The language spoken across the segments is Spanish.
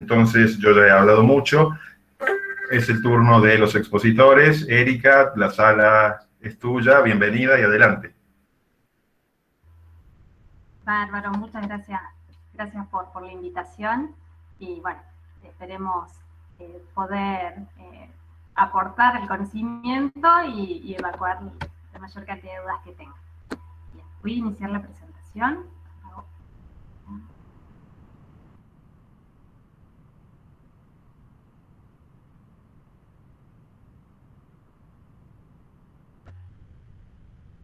Entonces, yo ya he hablado mucho. Es el turno de los expositores. Erika, la sala es tuya. Bienvenida y adelante. Bárbaro, muchas gracias. Gracias por la invitación. Y bueno, esperemos poder aportar el conocimiento y evacuar la mayor cantidad de dudas que tenga. Bien, voy a iniciar la presentación.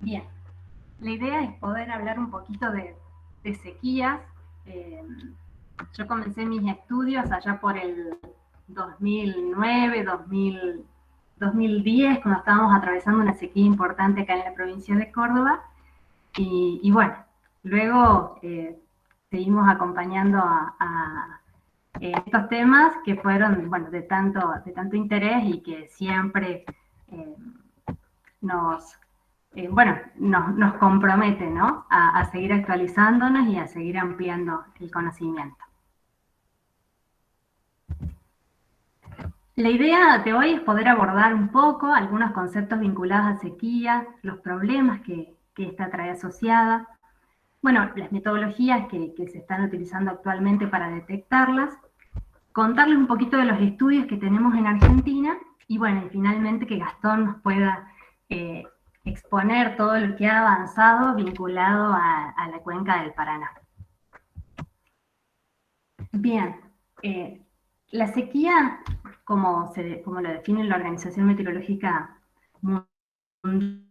Bien, la idea es poder hablar un poquito de sequías. Yo comencé mis estudios allá por el 2009, 2010, cuando estábamos atravesando una sequía importante acá en la provincia de Córdoba. Y bueno, luego seguimos acompañando a estos temas que fueron, bueno, de tanto interés y que siempre nos compromete, ¿no? A seguir actualizándonos y a seguir ampliando el conocimiento. La idea de hoy es poder abordar un poco algunos conceptos vinculados a sequía, los problemas que esta trae asociada, bueno, las metodologías que se están utilizando actualmente para detectarlas, contarles un poquito de los estudios que tenemos en Argentina y bueno, y finalmente que Gastón nos pueda exponer todo lo que ha avanzado vinculado a la cuenca del Paraná. Bien, la sequía, como lo define la Organización Meteorológica Mundial,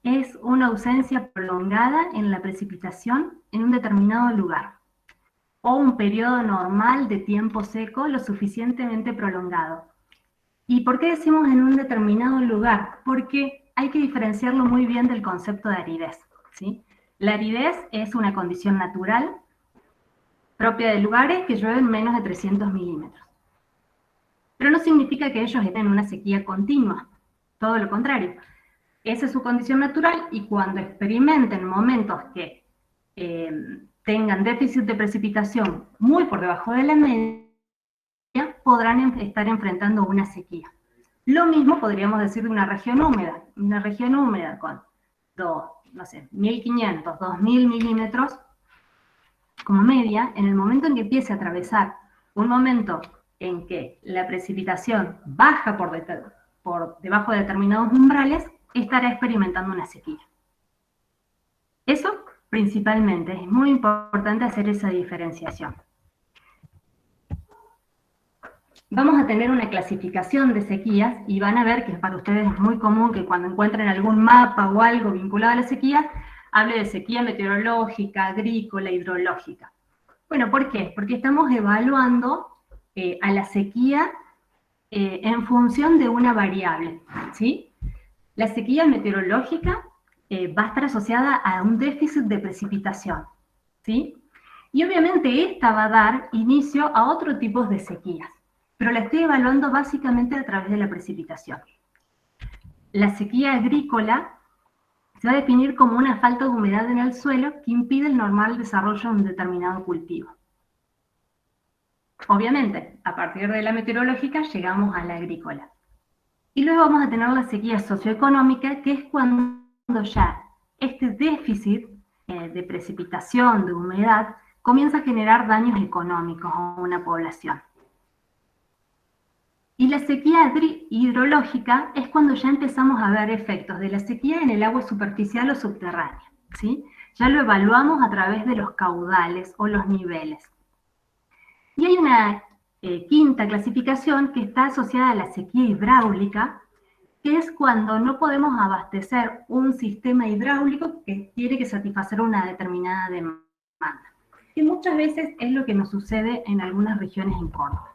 es una ausencia prolongada en la precipitación en un determinado lugar, o un periodo normal de tiempo seco lo suficientemente prolongado. ¿Y por qué decimos en un determinado lugar? Porque hay que diferenciarlo muy bien del concepto de aridez, ¿sí? La aridez es una condición natural propia de lugares que llueven menos de 300 milímetros. Pero no significa que ellos estén en una sequía continua, todo lo contrario. Esa es su condición natural y cuando experimenten momentos que tengan déficit de precipitación muy por debajo de la media, podrán estar enfrentando una sequía. Lo mismo podríamos decir de una región húmeda con 1.500, 2.000 milímetros como media, en el momento en que empiece a atravesar un momento en que la precipitación baja por debajo de determinados umbrales, estará experimentando una sequía. Eso principalmente, es muy importante hacer esa diferenciación. Vamos a tener una clasificación de sequías y van a ver que para ustedes es muy común que cuando encuentren algún mapa o algo vinculado a la sequía, hable de sequía meteorológica, agrícola, hidrológica. Bueno, ¿por qué? Porque estamos evaluando a la sequía en función de una variable, ¿sí? La sequía meteorológica va a estar asociada a un déficit de precipitación, ¿sí? Y obviamente esta va a dar inicio a otro tipo de sequías, pero la estoy evaluando básicamente a través de la precipitación. La sequía agrícola se va a definir como una falta de humedad en el suelo que impide el normal desarrollo de un determinado cultivo. Obviamente, a partir de la meteorológica llegamos a la agrícola. Y luego vamos a tener la sequía socioeconómica, que es cuando ya este déficit de precipitación, de humedad, comienza a generar daños económicos a una población. Y la sequía hidrológica es cuando ya empezamos a ver efectos de la sequía en el agua superficial o subterránea, ¿sí? Ya lo evaluamos a través de los caudales o los niveles. Y hay una quinta clasificación que está asociada a la sequía hidráulica, que es cuando no podemos abastecer un sistema hidráulico que tiene que satisfacer una determinada demanda. Y muchas veces es lo que nos sucede en algunas regiones en Córdoba.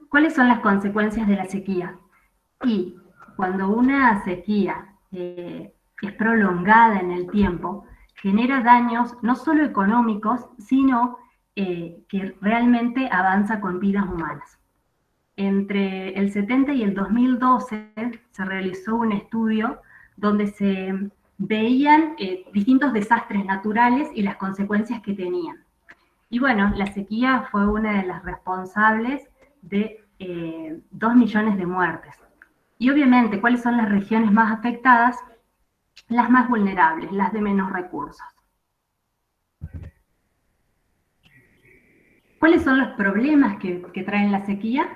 ¿Cuáles son las consecuencias de la sequía? Y cuando una sequía es prolongada en el tiempo, genera daños no solo económicos, sino que realmente avanza con vidas humanas. Entre el 70 y el 2012 se realizó un estudio donde se veían distintos desastres naturales y las consecuencias que tenían. Y bueno, la sequía fue una de las responsables de 2 millones de muertes. Y obviamente, ¿cuáles son las regiones más afectadas? Las más vulnerables, las de menos recursos. ¿Cuáles son los problemas que traen la sequía?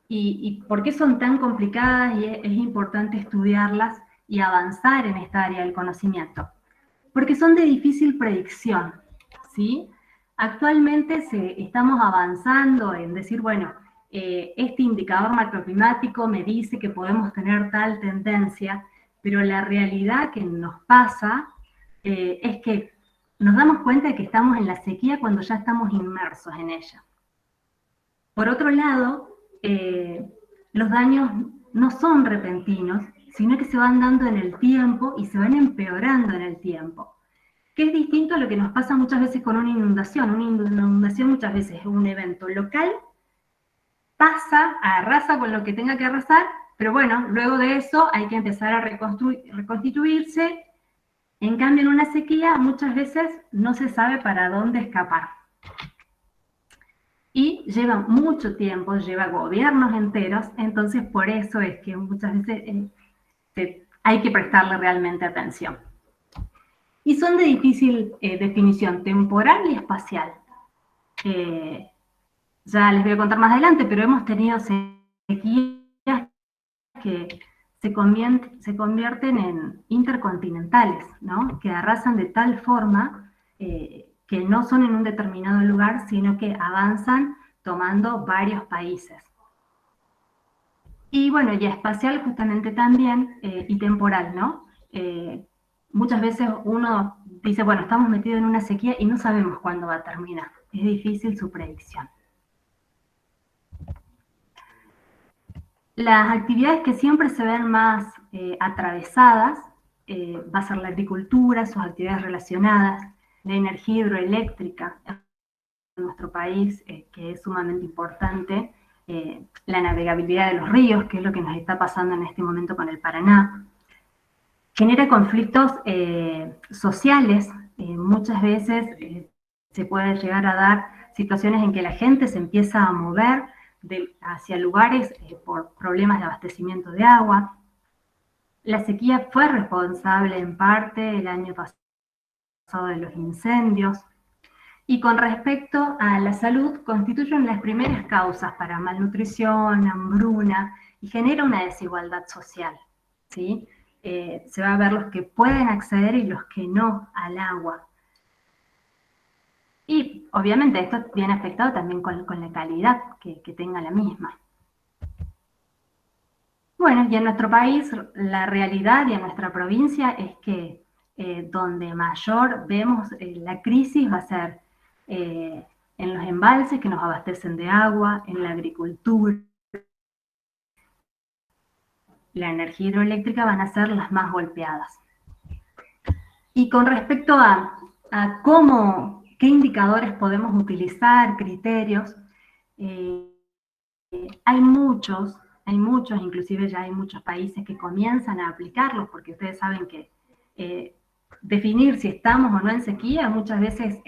¿Y por qué son tan complicadas y es importante estudiarlas y avanzar en esta área del conocimiento? Porque son de difícil predicción, ¿sí? Actualmente estamos avanzando en decir, bueno, este indicador macroclimático me dice que podemos tener tal tendencia, pero la realidad que nos pasa es que nos damos cuenta de que estamos en la sequía cuando ya estamos inmersos en ella. Por otro lado, los daños no son repentinos, sino que se van dando en el tiempo y se van empeorando en el tiempo. Que es distinto a lo que nos pasa muchas veces con una inundación. Una inundación muchas veces es un evento local, pasa, arrasa con lo que tenga que arrasar, pero bueno, luego de eso hay que empezar a reconstituirse. En cambio, en una sequía muchas veces no se sabe para dónde escapar. Y lleva mucho tiempo, lleva gobiernos enteros, entonces por eso es que muchas veces hay que prestarle realmente atención. Y son de difícil definición temporal y espacial. Ya les voy a contar más adelante, pero hemos tenido sequías que se convierten en intercontinentales, ¿no? Que arrasan de tal forma que no son en un determinado lugar, sino que avanzan tomando varios países. Y bueno, y espacial justamente también, y temporal, ¿no? Muchas veces uno dice, bueno, estamos metidos en una sequía y no sabemos cuándo va a terminar. Es difícil su predicción. Las actividades que siempre se ven más atravesadas va a ser la agricultura, sus actividades relacionadas, la energía hidroeléctrica en nuestro país, que es sumamente importante, la navegabilidad de los ríos, que es lo que nos está pasando en este momento con el Paraná. Genera conflictos sociales, muchas veces se puede llegar a dar situaciones en que la gente se empieza a mover hacia lugares por problemas de abastecimiento de agua. La sequía fue responsable en parte el año pasado de los incendios. Y con respecto a la salud, constituyen las primeras causas para malnutrición, hambruna, y genera una desigualdad social, ¿sí? Se va a ver los que pueden acceder y los que no al agua. Y obviamente esto viene afectado también con la calidad que tenga la misma. Bueno, y en nuestro país la realidad y en nuestra provincia es que donde mayor vemos la crisis va a ser en los embalses que nos abastecen de agua, en la agricultura, la energía hidroeléctrica van a ser las más golpeadas. Y con respecto a qué indicadores podemos utilizar, criterios, hay muchos, inclusive ya hay muchos países que comienzan a aplicarlos, porque ustedes saben que definir si estamos o no en sequía muchas veces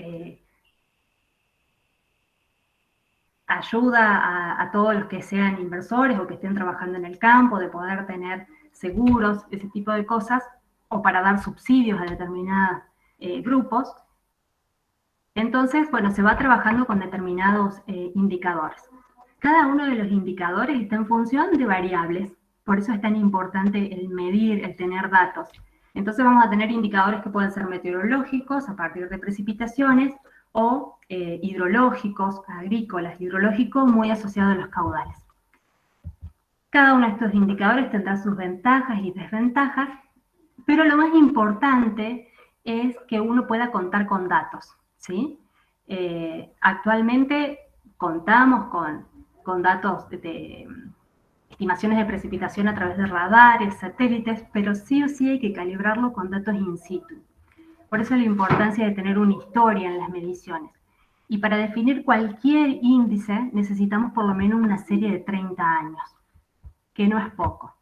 ayuda a todos los que sean inversores o que estén trabajando en el campo, de poder tener seguros, ese tipo de cosas, o para dar subsidios a determinados grupos. Entonces, bueno, se va trabajando con determinados indicadores. Cada uno de los indicadores está en función de variables, por eso es tan importante el medir, el tener datos. Entonces vamos a tener indicadores que pueden ser meteorológicos a partir de precipitaciones, o hidrológicos, agrícolas, hidrológicos muy asociados a los caudales. Cada uno de estos indicadores tendrá sus ventajas y desventajas, pero lo más importante es que uno pueda contar con datos, ¿sí? Actualmente contamos con datos de estimaciones de precipitación a través de radares, satélites, pero sí o sí hay que calibrarlo con datos in situ. Por eso la importancia de tener una historia en las mediciones. Y para definir cualquier índice necesitamos por lo menos una serie de 30 años, que no es poco.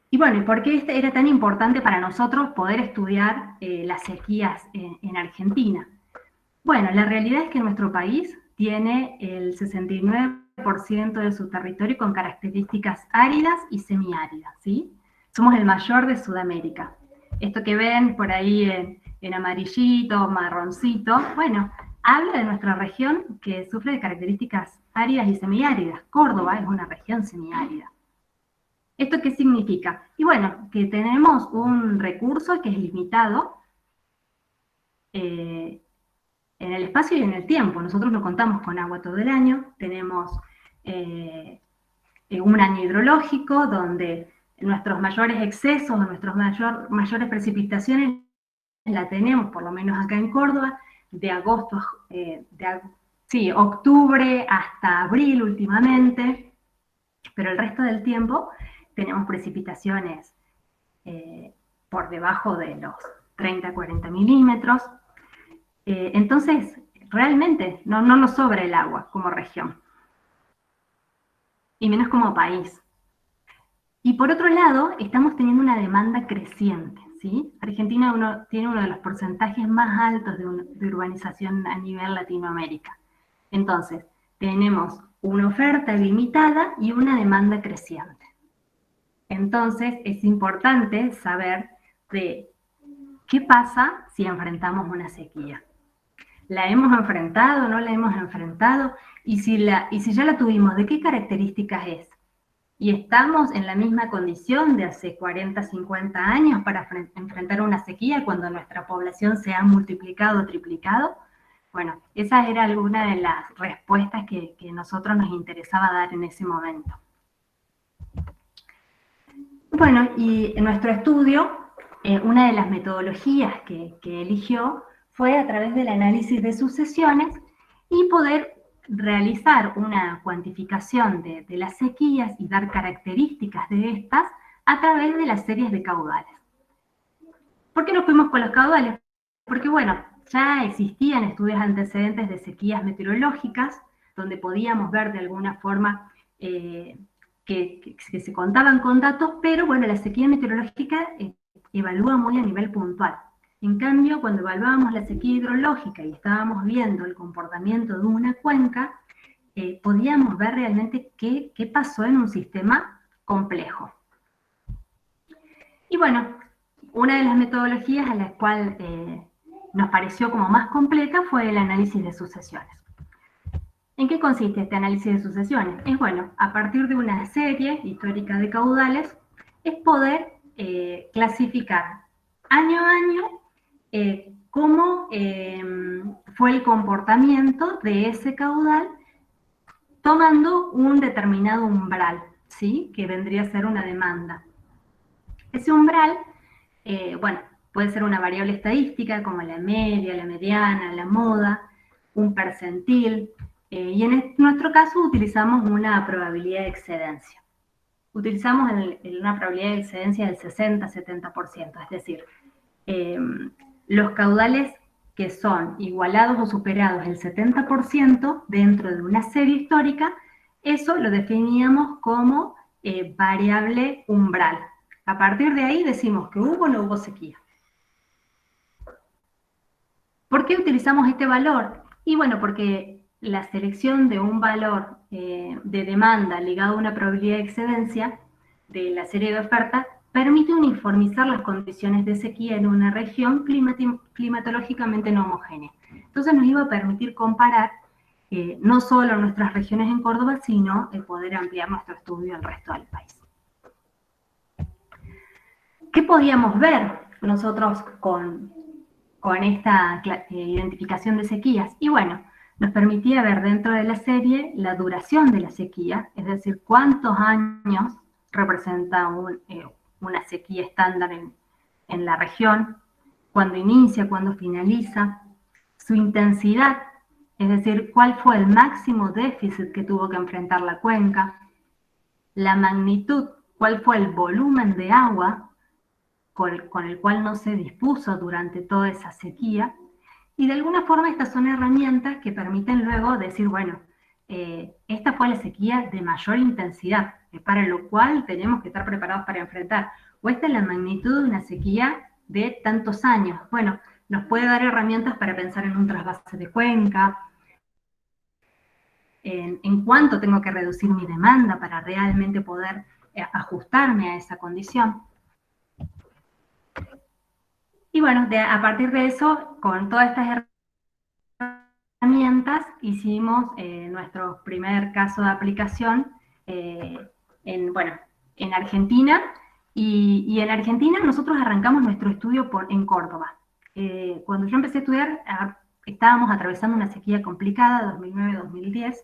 Y bueno, ¿y por qué era tan importante para nosotros poder estudiar las sequías en Argentina? Bueno, la realidad es que nuestro país tiene el 69% de su territorio con características áridas y semiáridas, ¿sí? Somos el mayor de Sudamérica. Esto que ven por ahí en amarillito, marroncito, bueno, habla de nuestra región que sufre de características áridas y semiáridas. Córdoba es una región semiárida. ¿Esto qué significa? Y bueno, que tenemos un recurso que es limitado, eh, en el espacio y en el tiempo. Nosotros no contamos con agua todo el año, tenemos un año hidrológico donde nuestros mayores excesos, nuestras mayores precipitaciones la tenemos, por lo menos acá en Córdoba, de agosto, sí, octubre hasta abril últimamente, pero el resto del tiempo tenemos precipitaciones por debajo de los 30-40 milímetros. Entonces, realmente no nos sobra el agua como región, y menos como país. Y por otro lado, estamos teniendo una demanda creciente, ¿sí? Argentina tiene uno de los porcentajes más altos de urbanización a nivel Latinoamérica. Entonces, tenemos una oferta limitada y una demanda creciente. Entonces, es importante saber de qué pasa si enfrentamos una sequía. ¿La hemos enfrentado? ¿No la hemos enfrentado? Y si ya la tuvimos, ¿de qué características es? ¿Y estamos en la misma condición de hace 40, 50 años para enfrentar una sequía cuando nuestra población se ha multiplicado o triplicado? Bueno, esa era alguna de las respuestas que a nosotros nos interesaba dar en ese momento. Bueno, y en nuestro estudio, una de las metodologías que eligió fue a través del análisis de sucesiones y poder realizar una cuantificación de las sequías y dar características de estas a través de las series de caudales. ¿Por qué nos fuimos con los caudales? Porque, bueno, ya existían estudios antecedentes de sequías meteorológicas, donde podíamos ver de alguna forma que se contaban con datos, pero bueno, la sequía meteorológica evalúa muy a nivel puntual. En cambio, cuando evaluábamos la sequía hidrológica y estábamos viendo el comportamiento de una cuenca, podíamos ver realmente qué pasó en un sistema complejo. Y bueno, una de las metodologías a la cual nos pareció como más completa fue el análisis de sucesiones. ¿En qué consiste este análisis de sucesiones? Es bueno, a partir de una serie histórica de caudales, es poder clasificar año a año cómo fue el comportamiento de ese caudal tomando un determinado umbral, ¿sí? Que vendría a ser una demanda. Ese umbral, bueno, puede ser una variable estadística como la media, la mediana, la moda, un percentil, y en nuestro caso utilizamos una probabilidad de excedencia. Utilizamos una probabilidad de excedencia del 60-70%, es decir, los caudales que son igualados o superados el 70% dentro de una serie histórica, eso lo definíamos como variable umbral. A partir de ahí decimos que hubo o no hubo sequía. ¿Por qué utilizamos este valor? Y bueno, porque la selección de un valor de demanda ligado a una probabilidad de excedencia de la serie de oferta permite uniformizar las condiciones de sequía en una región climatológicamente no homogénea. Entonces nos iba a permitir comparar no solo nuestras regiones en Córdoba, sino poder ampliar nuestro estudio al resto del país. ¿Qué podíamos ver nosotros con esta identificación de sequías? Y bueno, nos permitía ver dentro de la serie la duración de la sequía, es decir, cuántos años representa una sequía estándar en la región, cuándo inicia, cuándo finaliza, su intensidad, es decir, cuál fue el máximo déficit que tuvo que enfrentar la cuenca, la magnitud, cuál fue el volumen de agua con el cual no se dispuso durante toda esa sequía, y de alguna forma estas son herramientas que permiten luego decir, bueno, esta fue la sequía de mayor intensidad, para lo cual tenemos que estar preparados para enfrentar. O esta es la magnitud de una sequía de tantos años. Bueno, nos puede dar herramientas para pensar en un trasvase de cuenca, en cuánto tengo que reducir mi demanda para realmente poder ajustarme a esa condición. Y bueno, a partir de eso, con todas estas herramientas, hicimos nuestro primer caso de aplicación en Argentina. Y en Argentina nosotros arrancamos nuestro estudio en Córdoba. Cuando yo empecé a estudiar, estábamos atravesando una sequía complicada, 2009-2010.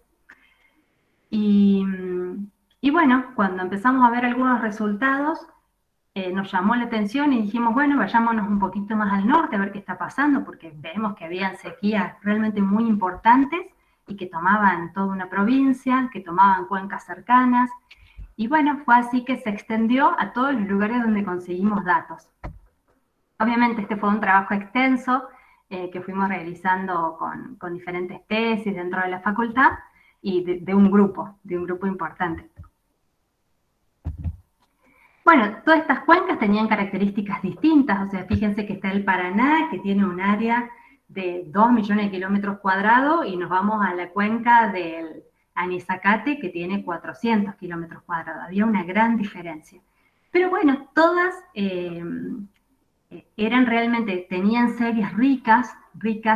Y bueno, cuando empezamos a ver algunos resultados, nos llamó la atención y dijimos, bueno, vayámonos un poquito más al norte a ver qué está pasando, porque vemos que habían sequías realmente muy importantes y que tomaban toda una provincia, que tomaban cuencas cercanas. Y bueno, fue así que se extendió a todos los lugares donde conseguimos datos. Obviamente este fue un trabajo extenso que fuimos realizando con diferentes tesis dentro de la facultad y de un grupo importante. Bueno, todas estas cuencas tenían características distintas, o sea, fíjense que está el Paraná, que tiene un área de 2 millones de kilómetros cuadrados, y nos vamos a la cuenca del Anizacate, que tiene 400 kilómetros cuadrados. Había una gran diferencia. Pero bueno, todas eran realmente, tenían series ricas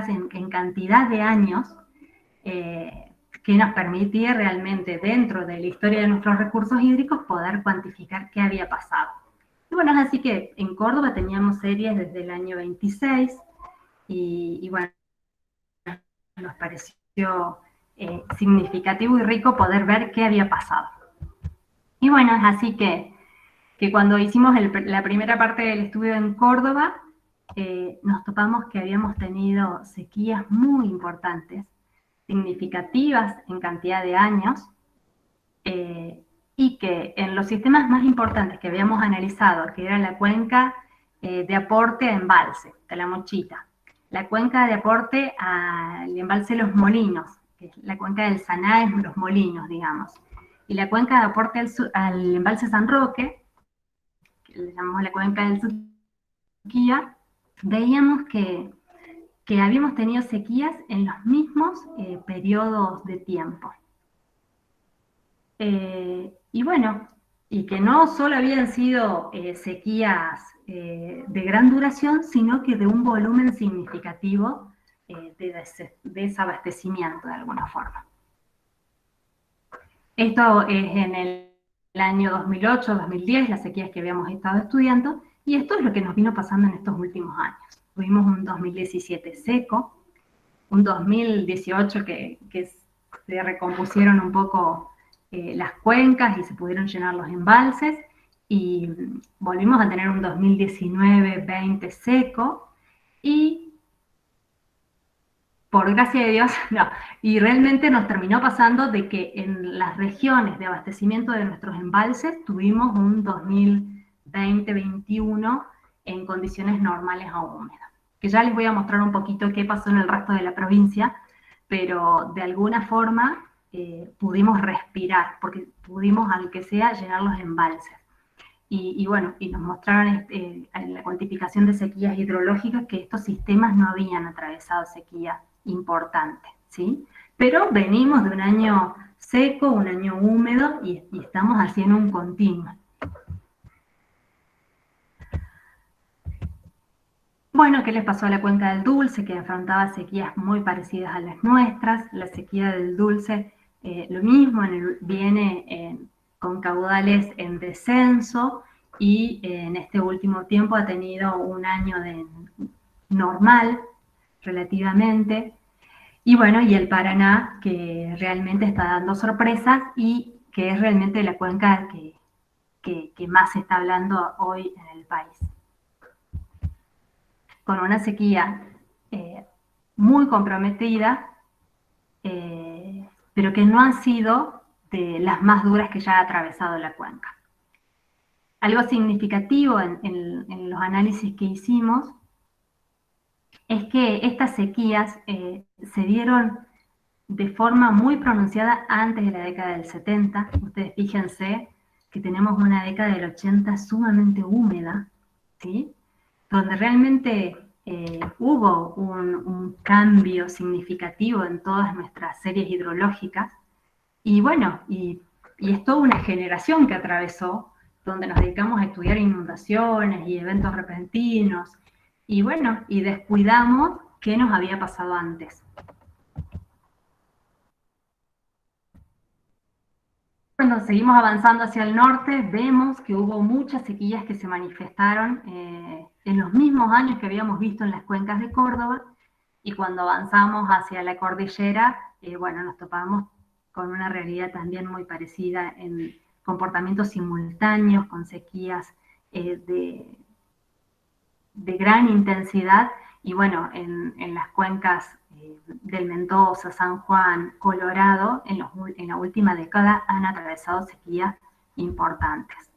en cantidad de años, que nos permitía realmente, dentro de la historia de nuestros recursos hídricos, poder cuantificar qué había pasado. Y bueno, es así que en Córdoba teníamos series desde el año 26, y bueno, nos pareció significativo y rico poder ver qué había pasado. Y bueno, es así que cuando hicimos la primera parte del estudio en Córdoba, nos topamos que habíamos tenido sequías muy importantes, significativas en cantidad de años, y que en los sistemas más importantes que habíamos analizado, que era la cuenca de aporte a embalse, de la Mochita, la cuenca de aporte al embalse Los Molinos, que es la cuenca del Saná, Los Molinos, digamos, y la cuenca de aporte al embalse San Roque, que le llamamos la cuenca del Suquía, veíamos que habíamos tenido sequías en los mismos periodos de tiempo. Y bueno, y que no solo habían sido sequías de gran duración, sino que de un volumen significativo de desabastecimiento de alguna forma. Esto es en el año 2008-2010, las sequías que habíamos estado estudiando, y esto es lo que nos vino pasando en estos últimos años. Tuvimos un 2017 seco, un 2018 que se recompusieron un poco las cuencas y se pudieron llenar los embalses, y volvimos a tener un 2019-20 seco, y por gracia de Dios, no, y realmente nos terminó pasando de que en las regiones de abastecimiento de nuestros embalses tuvimos un 2020-21 en condiciones normales a húmedas, que ya les voy a mostrar un poquito qué pasó en el resto de la provincia, pero de alguna forma pudimos respirar, porque pudimos, aunque sea, llenar los embalses. Y bueno, y nos mostraron en la cuantificación de sequías hidrológicas que estos sistemas no habían atravesado sequía importante, ¿sí? Pero venimos de un año seco, un año húmedo, y estamos haciendo un continuo. Bueno, ¿qué les pasó a la cuenca del Dulce? Que afrontaba sequías muy parecidas a las nuestras. La sequía del Dulce, lo mismo, viene con caudales en descenso, y en este último tiempo ha tenido un año normal, relativamente. Y bueno, y el Paraná, que realmente está dando sorpresas, y que es realmente la cuenca que más se está hablando hoy en el país. Con una sequía muy comprometida, pero que no han sido de las más duras que ya ha atravesado la cuenca. Algo significativo en los análisis que hicimos es que estas sequías se dieron de forma muy pronunciada antes de la década del 70. Ustedes fíjense que tenemos una década del 80 sumamente húmeda, ¿sí? Donde realmente hubo un cambio significativo en todas nuestras series hidrológicas. Y bueno, y es toda una generación que atravesó, donde nos dedicamos a estudiar inundaciones y eventos repentinos, y bueno, y descuidamos qué nos había pasado antes. Cuando seguimos avanzando hacia el norte, vemos que hubo muchas sequías que se manifestaron en los mismos años que habíamos visto en las cuencas de Córdoba, y cuando avanzamos hacia la cordillera, bueno, nos topamos con una realidad también muy parecida en comportamientos simultáneos, con sequías de gran intensidad, y bueno, en las cuencas del Mendoza, San Juan, Colorado, en la última década han atravesado sequías importantes.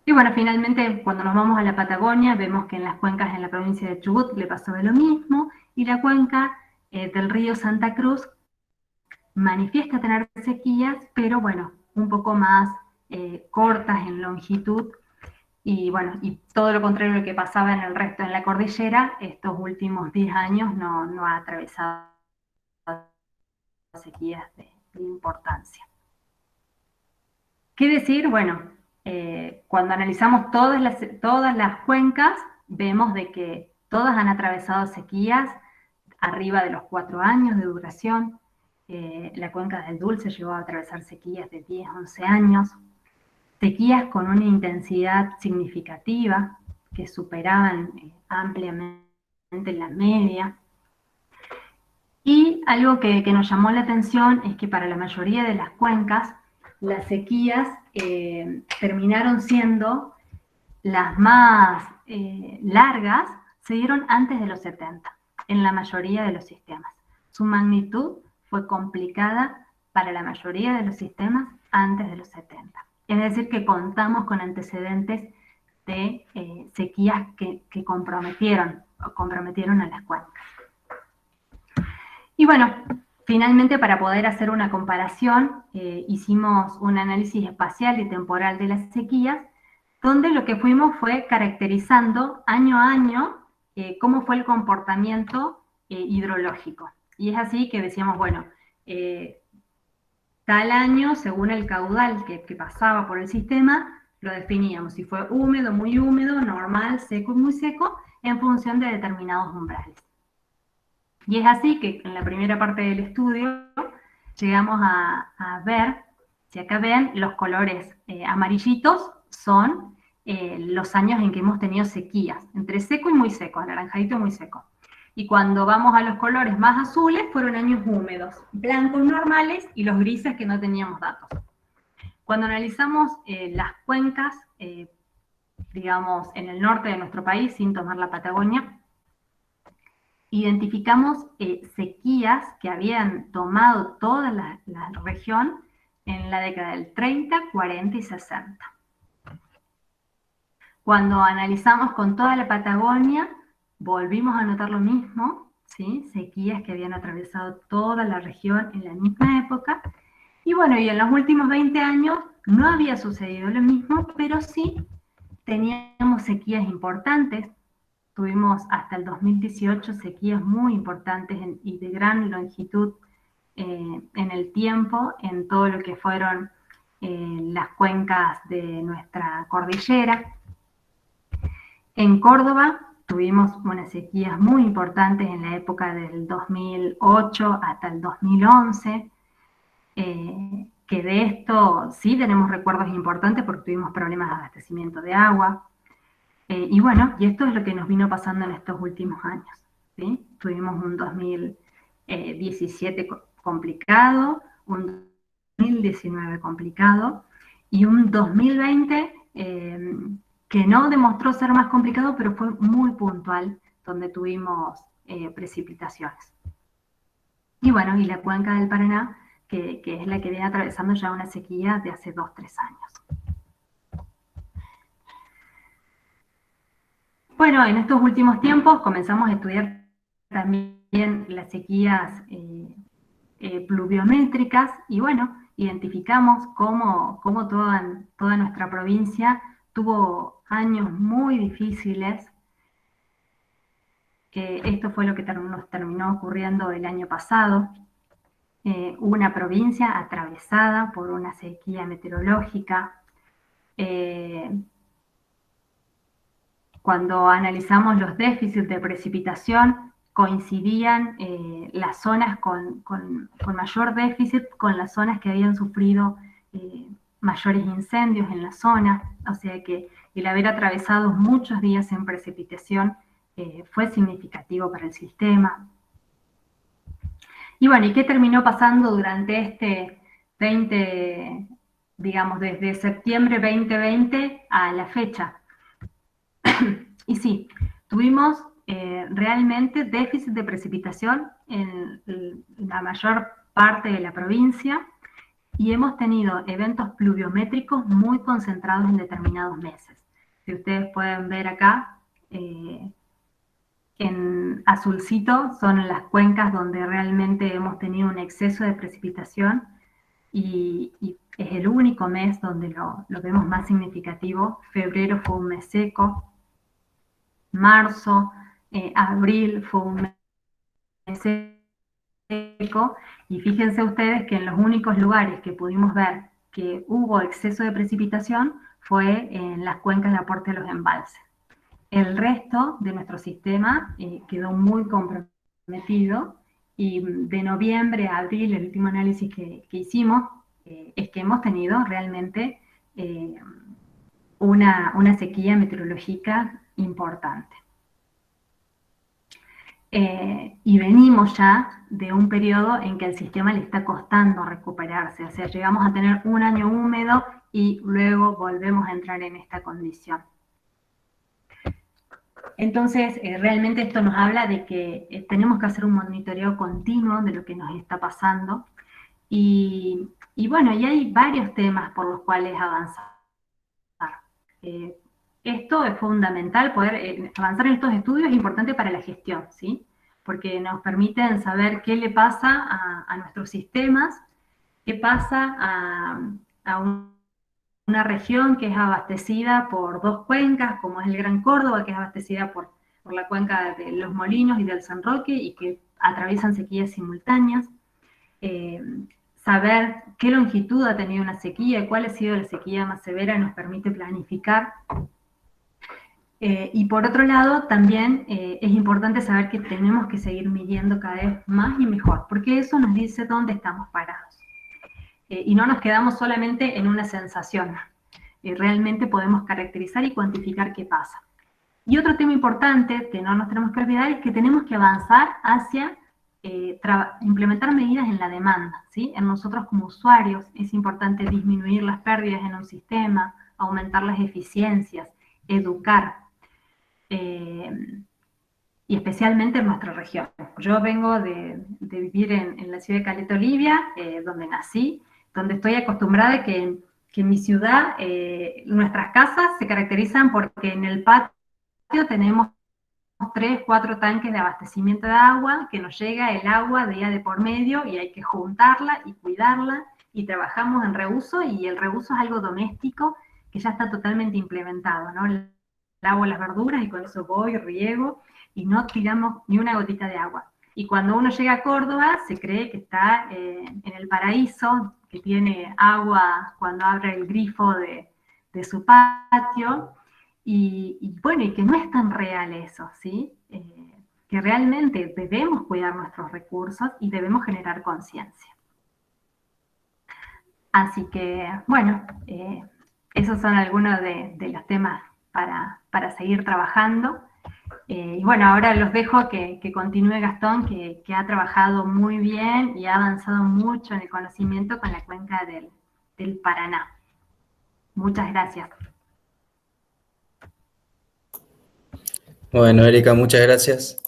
Y bueno, finalmente, cuando nos vamos a la Patagonia, vemos que en las cuencas en la provincia de Chubut le pasó de lo mismo, y la cuenca del río Santa Cruz manifiesta tener sequías, pero bueno, un poco más cortas en longitud, y bueno, y todo lo contrario a lo que pasaba en el resto de la cordillera, estos últimos 10 años no ha atravesado sequías de importancia. ¿Qué decir? Bueno, cuando analizamos todas las cuencas, vemos de que todas han atravesado sequías arriba de los 4 años de duración. La cuenca del Dulce llegó a atravesar sequías de 10, 11 años. Sequías con una intensidad significativa que superaban ampliamente la media. Y algo que nos llamó la atención es que para la mayoría de las cuencas, las sequías terminaron siendo las más largas, se dieron antes de los 70, en la mayoría de los sistemas. Su magnitud fue complicada para la mayoría de los sistemas antes de los 70. Es decir, que contamos con antecedentes de sequías que comprometieron a las cuencas. Y bueno, finalmente, para poder hacer una comparación, hicimos un análisis espacial y temporal de las sequías, donde lo que fuimos fue caracterizando año a año cómo fue el comportamiento hidrológico. Y es así que decíamos, bueno, tal año, según el caudal que pasaba por el sistema, lo definíamos, si fue húmedo, muy húmedo, normal, seco y muy seco, en función de determinados umbrales. Y es así que en la primera parte del estudio llegamos a ver, si acá ven, los colores amarillitos son los años en que hemos tenido sequías, entre seco y muy seco, anaranjadito y muy seco. Y cuando vamos a los colores más azules, fueron años húmedos, blancos normales, y los grises que no teníamos datos. Cuando analizamos las cuencas, digamos, en el norte de nuestro país, sin tomar la Patagonia, identificamos sequías que habían tomado toda la región en la década del 30, 40 y 60. Cuando analizamos con toda la Patagonia, volvimos a notar lo mismo, ¿sí? Sequías que habían atravesado toda la región en la misma época. Y bueno, y en los últimos 20 años no había sucedido lo mismo, pero sí teníamos sequías importantes. Tuvimos hasta el 2018 sequías muy importantes y de gran longitud en el tiempo, en todo lo que fueron las cuencas de nuestra cordillera. En Córdoba tuvimos unas sequías muy importantes en la época del 2008 hasta el 2011, que de esto sí tenemos recuerdos importantes porque tuvimos problemas de abastecimiento de agua. Y bueno, y esto es lo que nos vino pasando en estos últimos años, ¿sí? Tuvimos un 2017 complicado, un 2019 complicado, y un 2020 que no demostró ser más complicado, pero fue muy puntual, donde tuvimos precipitaciones. Y bueno, y la cuenca del Paraná, que es la que viene atravesando ya una sequía de hace 2, 3 años. Bueno, en estos últimos tiempos comenzamos a estudiar también las sequías pluviométricas, y bueno, identificamos cómo toda nuestra provincia tuvo años muy difíciles. Esto fue lo que nos terminó ocurriendo el año pasado. Una provincia atravesada por una sequía meteorológica. Cuando analizamos los déficits de precipitación, coincidían las zonas con mayor déficit con las zonas que habían sufrido mayores incendios en la zona, o sea que el haber atravesado muchos días en precipitación fue significativo para el sistema. Y bueno, ¿y qué terminó pasando durante este 20, digamos, desde septiembre 2020 a la fecha? Y sí, tuvimos realmente déficit de precipitación en la mayor parte de la provincia y hemos tenido eventos pluviométricos muy concentrados en determinados meses. Si ustedes pueden ver acá, en azulcito son las cuencas donde realmente hemos tenido un exceso de precipitación y es el único mes donde lo vemos más significativo. Febrero fue un mes seco, marzo, abril fue un mes seco, y fíjense ustedes que en los únicos lugares que pudimos ver que hubo exceso de precipitación fue en las cuencas de aporte de los embalses. El resto de nuestro sistema quedó muy comprometido, y de noviembre a abril, el último análisis que hicimos, es que hemos tenido realmente una sequía meteorológica importante. Y venimos ya de un periodo en que el sistema le está costando recuperarse, o sea, llegamos a tener un año húmedo y luego volvemos a entrar en esta condición. Entonces, realmente esto nos habla de que tenemos que hacer un monitoreo continuo de lo que nos está pasando, y bueno, y hay varios temas por los cuales avanzar. Esto es fundamental, poder avanzar en estos estudios es importante para la gestión, ¿sí? Porque nos permiten saber qué le pasa a nuestros sistemas, qué pasa a una región que es abastecida por dos cuencas, como es el Gran Córdoba, que es abastecida por la cuenca de Los Molinos y del San Roque, y que atraviesan sequías simultáneas. Saber qué longitud ha tenido una sequía y cuál ha sido la sequía más severa nos permite planificar. Y por otro lado, también es importante saber que tenemos que seguir midiendo cada vez más y mejor, porque eso nos dice dónde estamos parados. Y no nos quedamos solamente en una sensación. Realmente podemos caracterizar y cuantificar qué pasa. Y otro tema importante que no nos tenemos que olvidar es que tenemos que avanzar hacia implementar medidas en la demanda, ¿sí? En nosotros como usuarios es importante disminuir las pérdidas en un sistema, aumentar las eficiencias, educar, y especialmente en nuestra región. Yo vengo de vivir en la ciudad de Caleta Olivia, donde nací, donde estoy acostumbrada que en mi ciudad nuestras casas se caracterizan porque en el patio tenemos 3, 4 tanques de abastecimiento de agua, que nos llega el agua día de por medio y hay que juntarla y cuidarla, y trabajamos en reuso, y el reuso es algo doméstico que ya está totalmente implementado, ¿no? Lavo las verduras y con eso voy, riego, y no tiramos ni una gotita de agua. Y cuando uno llega a Córdoba, se cree que está en el paraíso, que tiene agua cuando abre el grifo de su patio, y bueno, y que no es tan real eso, ¿sí? Que realmente debemos cuidar nuestros recursos y debemos generar conciencia. Así que, bueno, esos son algunos de los temas para seguir trabajando. Y bueno, ahora los dejo que continúe Gastón, que ha trabajado muy bien y ha avanzado mucho en el conocimiento con la cuenca del Paraná. Muchas gracias. Bueno, Erika, muchas gracias.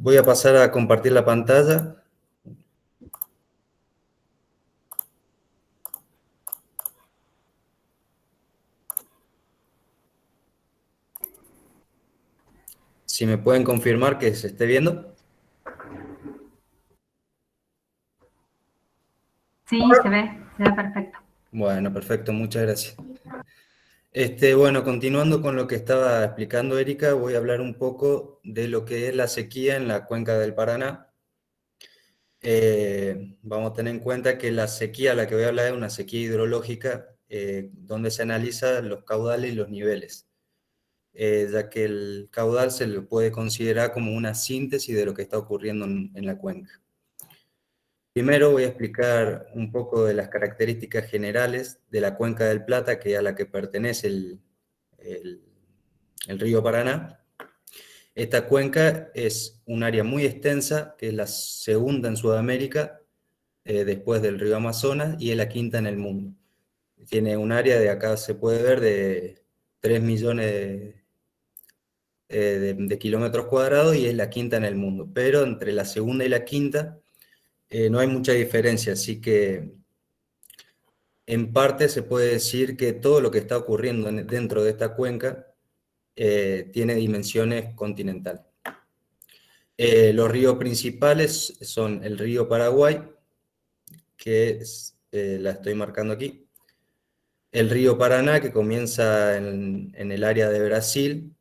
Voy a pasar a compartir la pantalla. Si me pueden confirmar que se esté viendo. Sí, se ve perfecto. Bueno, perfecto, muchas gracias. Bueno, continuando con lo que estaba explicando Erika, voy a hablar un poco de lo que es la sequía en la cuenca del Paraná. Vamos a tener en cuenta que la sequía a la que voy a hablar es una sequía hidrológica, donde se analizan los caudales y los niveles, ya que el caudal se le puede considerar como una síntesis de lo que está ocurriendo en la cuenca. Primero voy a explicar un poco de las características generales de la cuenca del Plata, que es a la que pertenece el río Paraná. Esta cuenca es un área muy extensa, que es la segunda en Sudamérica, después del río Amazonas, y es la quinta en el mundo. Tiene un área de acá, se puede ver, de 3 millones de kilómetros cuadrados, y es la quinta en el mundo. Pero entre la segunda y la quinta no hay mucha diferencia, así que en parte se puede decir que todo lo que está ocurriendo dentro de esta cuenca tiene dimensiones continentales. Los ríos principales son el río Paraguay, que la estoy marcando aquí, el río Paraná, que comienza en el área de Brasil,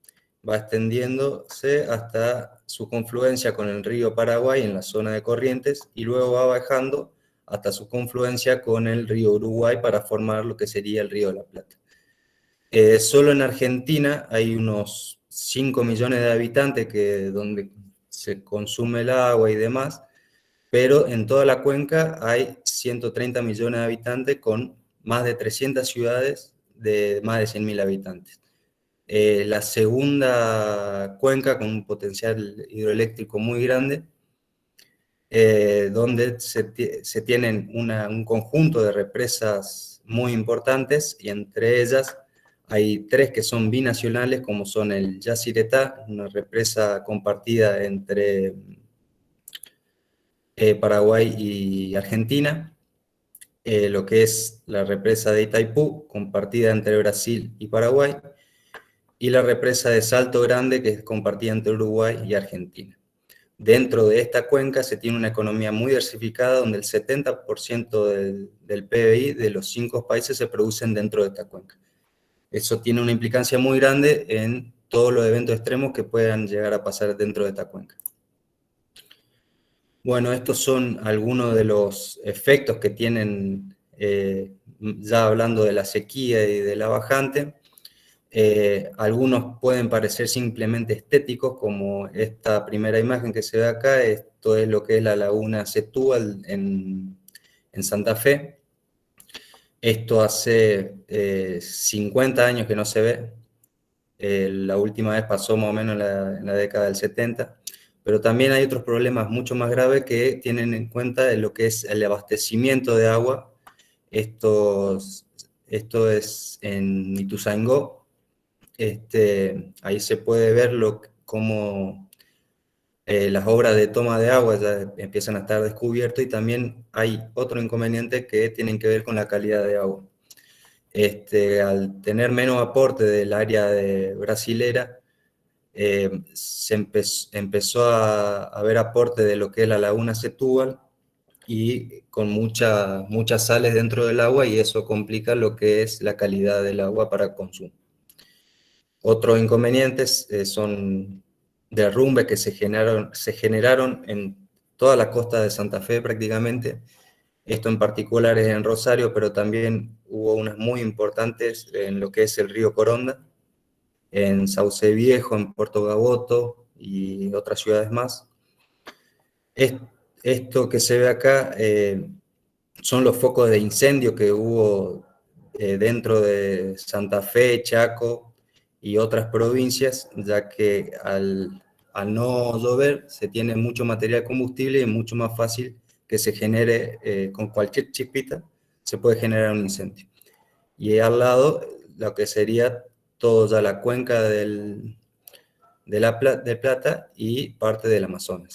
va extendiéndose hasta su confluencia con el río Paraguay en la zona de Corrientes, y luego va bajando hasta su confluencia con el río Uruguay para formar lo que sería el río de la Plata. Solo en Argentina hay unos 5 millones de habitantes donde se consume el agua y demás, pero en toda la cuenca hay 130 millones de habitantes con más de 300 ciudades de más de 100.000 habitantes. La segunda cuenca con un potencial hidroeléctrico muy grande, donde se tienen un conjunto de represas muy importantes, y entre ellas hay 3 que son binacionales, como son el Yacyretá, una represa compartida entre Paraguay y Argentina, lo que es la represa de Itaipú, compartida entre Brasil y Paraguay, y la represa de Salto Grande, que es compartida entre Uruguay y Argentina. Dentro de esta cuenca se tiene una economía muy diversificada, donde el 70% del PBI de los 5 países se producen dentro de esta cuenca. Eso tiene una implicancia muy grande en todos los eventos extremos que puedan llegar a pasar dentro de esta cuenca. Bueno, estos son algunos de los efectos que tienen, ya hablando de la sequía y de la bajante. Algunos pueden parecer simplemente estéticos, como esta primera imagen que se ve acá. Esto es lo que es la laguna Setúbal en Santa Fe. Esto hace 50 años que no se ve. La última vez pasó más o menos en la década del 70. Pero también hay otros problemas mucho más graves que tienen en cuenta de lo que es el abastecimiento de agua. Esto es en Ituzaingó. Ahí se puede ver cómo las obras de toma de agua ya empiezan a estar descubiertas, y también hay otro inconveniente que tienen que ver con la calidad de agua. Al tener menos aporte del área brasilera, empezó a haber aporte de lo que es la laguna Setúbal, y con muchas sales dentro del agua, y eso complica lo que es la calidad del agua para consumo. Otros inconvenientes son derrumbes que se generaron en toda la costa de Santa Fe prácticamente. Esto en particular es en Rosario, pero también hubo unas muy importantes en lo que es el río Coronda, en Sauce Viejo, en Puerto Gaboto y otras ciudades más. Esto que se ve acá son los focos de incendio que hubo dentro de Santa Fe, Chaco y otras provincias, ya que al no llover se tiene mucho material combustible, y es mucho más fácil que se genere, con cualquier chispita, se puede generar un incendio. Y al lado, lo que sería toda la cuenca de Plata y parte del Amazonas.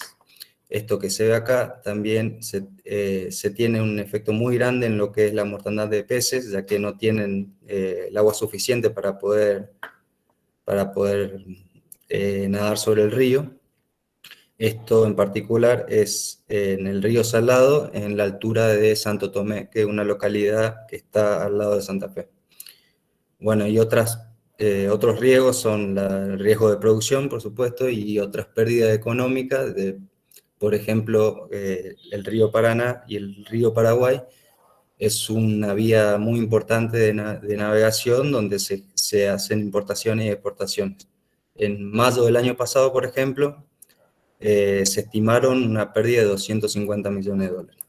Esto que se ve acá también se tiene un efecto muy grande en lo que es la mortandad de peces, ya que no tienen el agua suficiente para poder nadar sobre el río. Esto en particular es en el río Salado, en la altura de Santo Tomé, que es una localidad que está al lado de Santa Fe. Bueno, y otros riesgos son el riesgo de producción, por supuesto, y otras pérdidas económicas, por ejemplo, el río Paraná y el río Paraguay. Es una vía muy importante de navegación donde se hacen importaciones y exportaciones. En mayo del año pasado, por ejemplo, se estimaron una pérdida de 250 millones de dólares.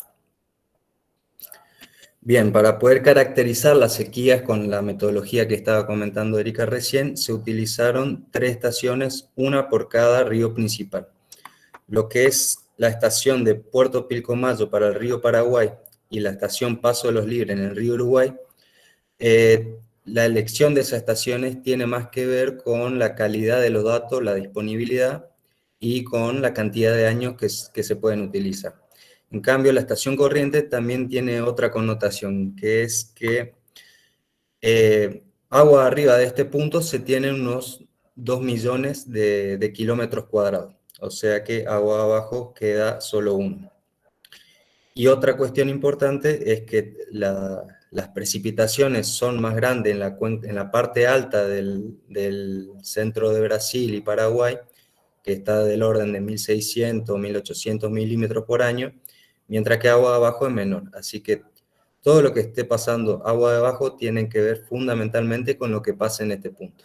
Bien, para poder caracterizar las sequías con la metodología que estaba comentando Erika recién, se utilizaron 3 estaciones, una por cada río principal. Lo que es la estación de Puerto Pilcomayo para el río Paraguay y la estación Paso de los Libres en el río Uruguay, la elección de esas estaciones tiene más que ver con la calidad de los datos, la disponibilidad y con la cantidad de años que se pueden utilizar. En cambio, la estación corriente también tiene otra connotación, que es que agua arriba de este punto se tienen unos 2 millones de kilómetros cuadrados, o sea que agua abajo queda solo 1. Y otra cuestión importante es que las precipitaciones son más grandes en la parte alta del centro de Brasil y Paraguay, que está del orden de 1.600 o 1.800 milímetros por año, mientras que agua abajo es menor. Así que todo lo que esté pasando agua de abajo tiene que ver fundamentalmente con lo que pasa en este punto.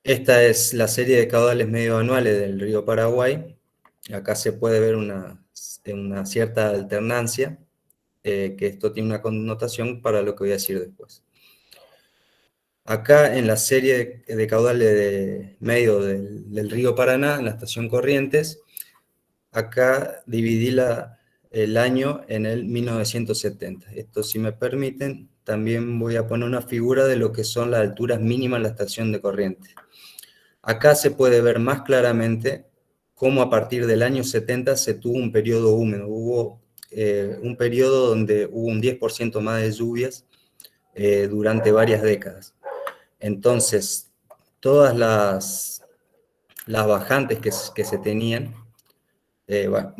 Esta es la serie de caudales medio anuales del río Paraguay. Acá se puede ver una cierta alternancia, que esto tiene una connotación para lo que voy a decir después. Acá en la serie de caudales de medio del río Paraná, en la estación Corrientes, acá dividí el año en el 1970. Esto, si me permiten, también voy a poner una figura de lo que son las alturas mínimas de la estación de Corrientes. Acá se puede ver más claramente cómo a partir del año 70 se tuvo un periodo húmedo. Hubo un periodo donde hubo un 10% más de lluvias durante varias décadas. Entonces, todas las bajantes que se tenían, bueno,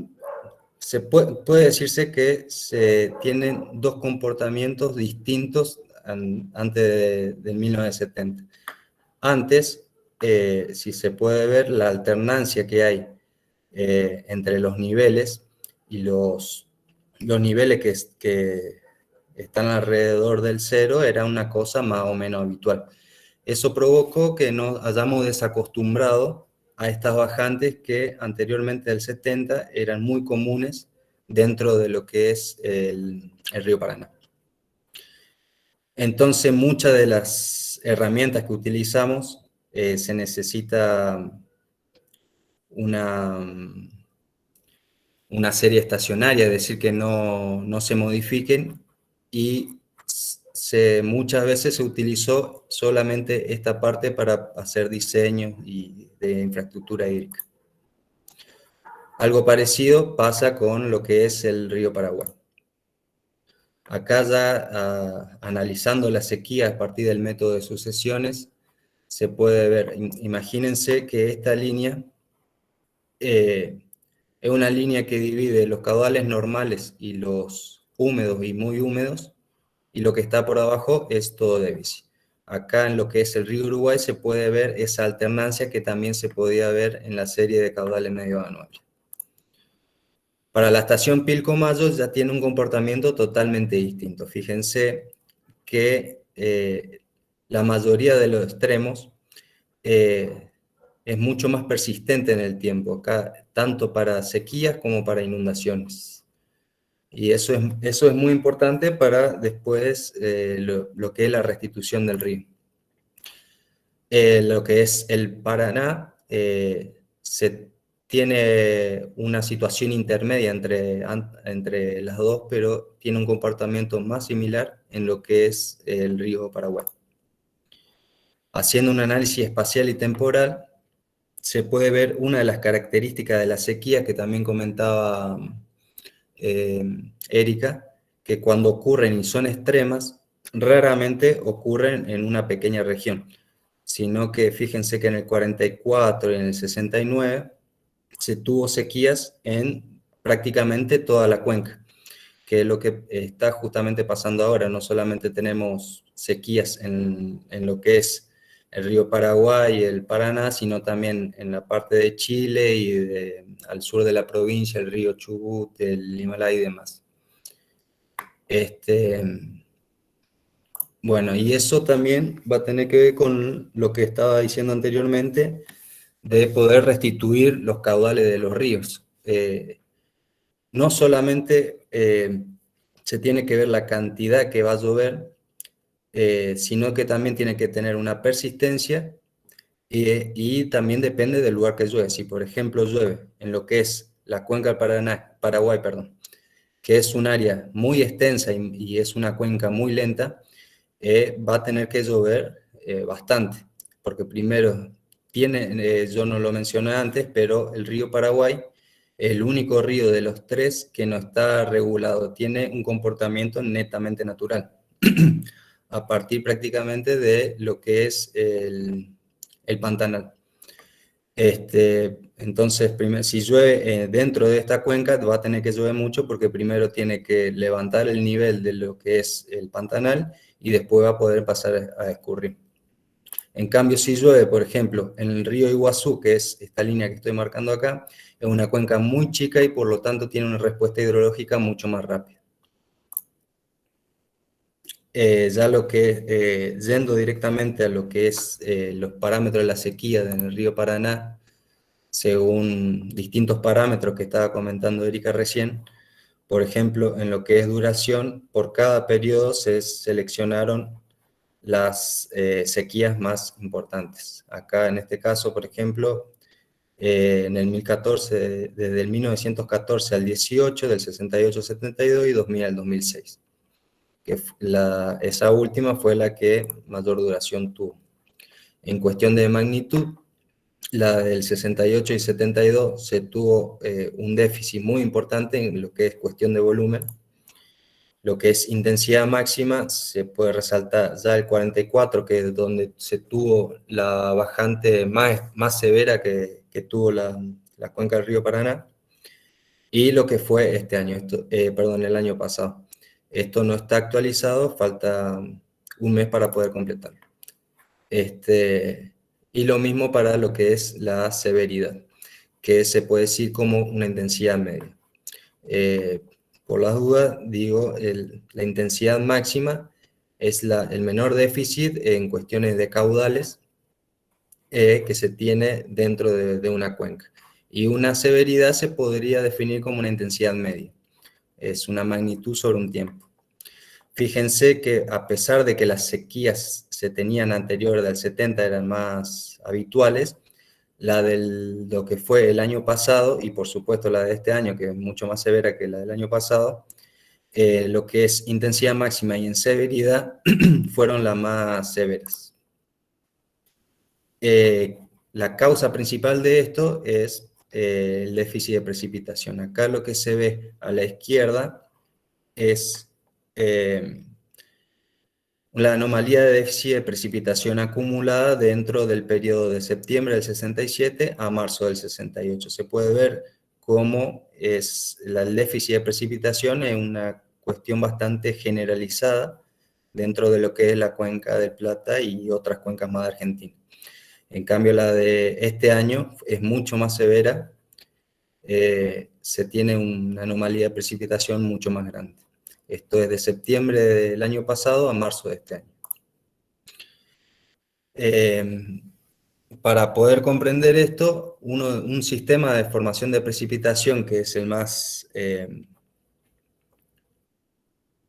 puede decirse que se tienen 2 comportamientos distintos antes del 1970. Antes, si se puede ver la alternancia que hay entre los niveles y los niveles que están alrededor del cero, era una cosa más o menos habitual. Eso provocó que nos hayamos desacostumbrado a estas bajantes que anteriormente del 70 eran muy comunes dentro de lo que es el río Paraná. Entonces, muchas de las herramientas que utilizamos se necesita una serie estacionaria, es decir, que no se modifiquen, y muchas veces se utilizó solamente esta parte para hacer diseños de infraestructura hídrica. Algo parecido pasa con lo que es el río Paraguay. Acá ya analizando la sequía a partir del método de sucesiones, se puede ver, imagínense que esta línea es una línea que divide los caudales normales y los húmedos y muy húmedos, y lo que está por abajo es todo déficit. Acá en lo que es el río Uruguay se puede ver esa alternancia que también se podía ver en la serie de caudales medio anuales. Para la estación Pilcomayo ya tiene un comportamiento totalmente distinto. Fíjense que la mayoría de los extremos es mucho más persistente en el tiempo, acá, tanto para sequías como para inundaciones. Y eso es muy importante para después lo que es la restitución del río. Lo que es el Paraná, se tiene una situación intermedia entre las dos, pero tiene un comportamiento más similar en lo que es el río Paraguay. Haciendo un análisis espacial y temporal, se puede ver una de las características de la sequía que también comentaba Erika, que cuando ocurren y son extremas, raramente ocurren en una pequeña región, sino que fíjense que en el 44 y en el 69 se tuvo sequías en prácticamente toda la cuenca, que es lo que está justamente pasando ahora. No solamente tenemos sequías en lo que es el río Paraguay y el Paraná, sino también en la parte de Chile y al sur de la provincia, el río Chubut, el Himalaya y demás. Bueno, y eso también va a tener que ver con lo que estaba diciendo anteriormente, de poder restituir los caudales de los ríos. No solamente se tiene que ver la cantidad que va a llover, sino que también tiene que tener una persistencia y también depende del lugar que llueve. Si, por ejemplo, llueve en lo que es la cuenca del Paraguay, perdón, que es un área muy extensa y es una cuenca muy lenta, va a tener que llover bastante, porque primero yo no lo mencioné antes, pero el río Paraguay es el único río de los tres que no está regulado, tiene un comportamiento netamente natural, a partir prácticamente de lo que es el pantanal. Entonces, si llueve dentro de esta cuenca, va a tener que llover mucho porque primero tiene que levantar el nivel de lo que es el pantanal y después va a poder pasar a escurrir. En cambio, si llueve, por ejemplo, en el río Iguazú, que es esta línea que estoy marcando acá, es una cuenca muy chica y por lo tanto tiene una respuesta hidrológica mucho más rápida. Ya yendo directamente a lo que es los parámetros de la sequía en el río Paraná, según distintos parámetros que estaba comentando Erika recién, por ejemplo, en lo que es duración, por cada periodo se seleccionaron las sequías más importantes. Acá en este caso, por ejemplo, en el 2014, desde el 1914 al 18, del 68 al 72 y 2000 al 2006, que esa última fue la que mayor duración tuvo. En cuestión de magnitud, la del 68 y 72 se tuvo un déficit muy importante en lo que es cuestión de volumen. Lo que es intensidad máxima se puede resaltar ya el 44, que es donde se tuvo la bajante más severa que tuvo la cuenca del río Paraná, y lo que fue este año, el año pasado. Esto no está actualizado, falta un mes para poder completarlo. Y lo mismo para lo que es la severidad, que se puede decir como una intensidad media. Por las dudas, digo, la intensidad máxima es el menor déficit en cuestiones de caudales que se tiene dentro de una cuenca. Y una severidad se podría definir como una intensidad media. Es una magnitud sobre un tiempo. Fíjense que a pesar de que las sequías se tenían anterior del 70 eran más habituales, la de lo que fue el año pasado, y por supuesto la de este año, que es mucho más severa que la del año pasado, lo que es intensidad máxima y en severidad fueron las más severas. La causa principal de esto es el déficit de precipitación. Acá lo que se ve a la izquierda es la anomalía de déficit de precipitación acumulada dentro del periodo de septiembre del 67 a marzo del 68. Se puede ver cómo el déficit de precipitación es una cuestión bastante generalizada dentro de lo que es la cuenca del Plata y otras cuencas más de Argentina. En cambio, la de este año es mucho más severa, se tiene una anomalía de precipitación mucho más grande. Esto es de septiembre del año pasado a marzo de este año. Para poder comprender esto, un sistema de formación de precipitación que es el más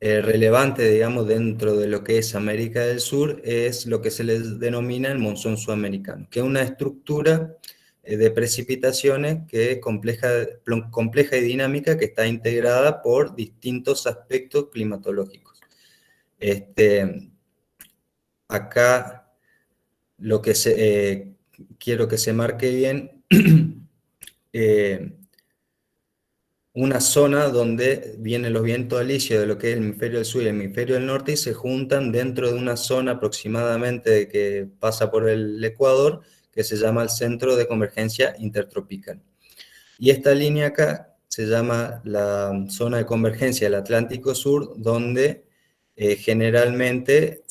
relevante, digamos, dentro de lo que es América del Sur, es lo que se les denomina el monzón sudamericano, que es una estructura de precipitaciones que es compleja y dinámica, que está integrada por distintos aspectos climatológicos. Acá lo que quiero que se marque bien, una zona donde vienen los vientos alisios de lo que es el hemisferio del sur y el hemisferio del norte y se juntan dentro de una zona aproximadamente que pasa por el Ecuador, que se llama el Centro de Convergencia Intertropical. Y esta línea acá se llama la zona de convergencia del Atlántico Sur, donde generalmente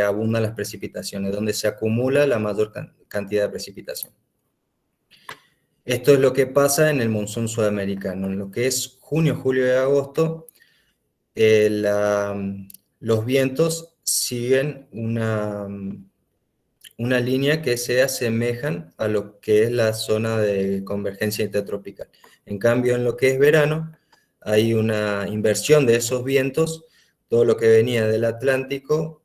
abundan las precipitaciones, donde se acumula la mayor cantidad de precipitación. Esto es lo que pasa en el monzón sudamericano. En lo que es junio, julio y agosto, los vientos siguen una línea que se asemejan a lo que es la zona de convergencia intertropical. En cambio, en lo que es verano, hay una inversión de esos vientos. Todo lo que venía del Atlántico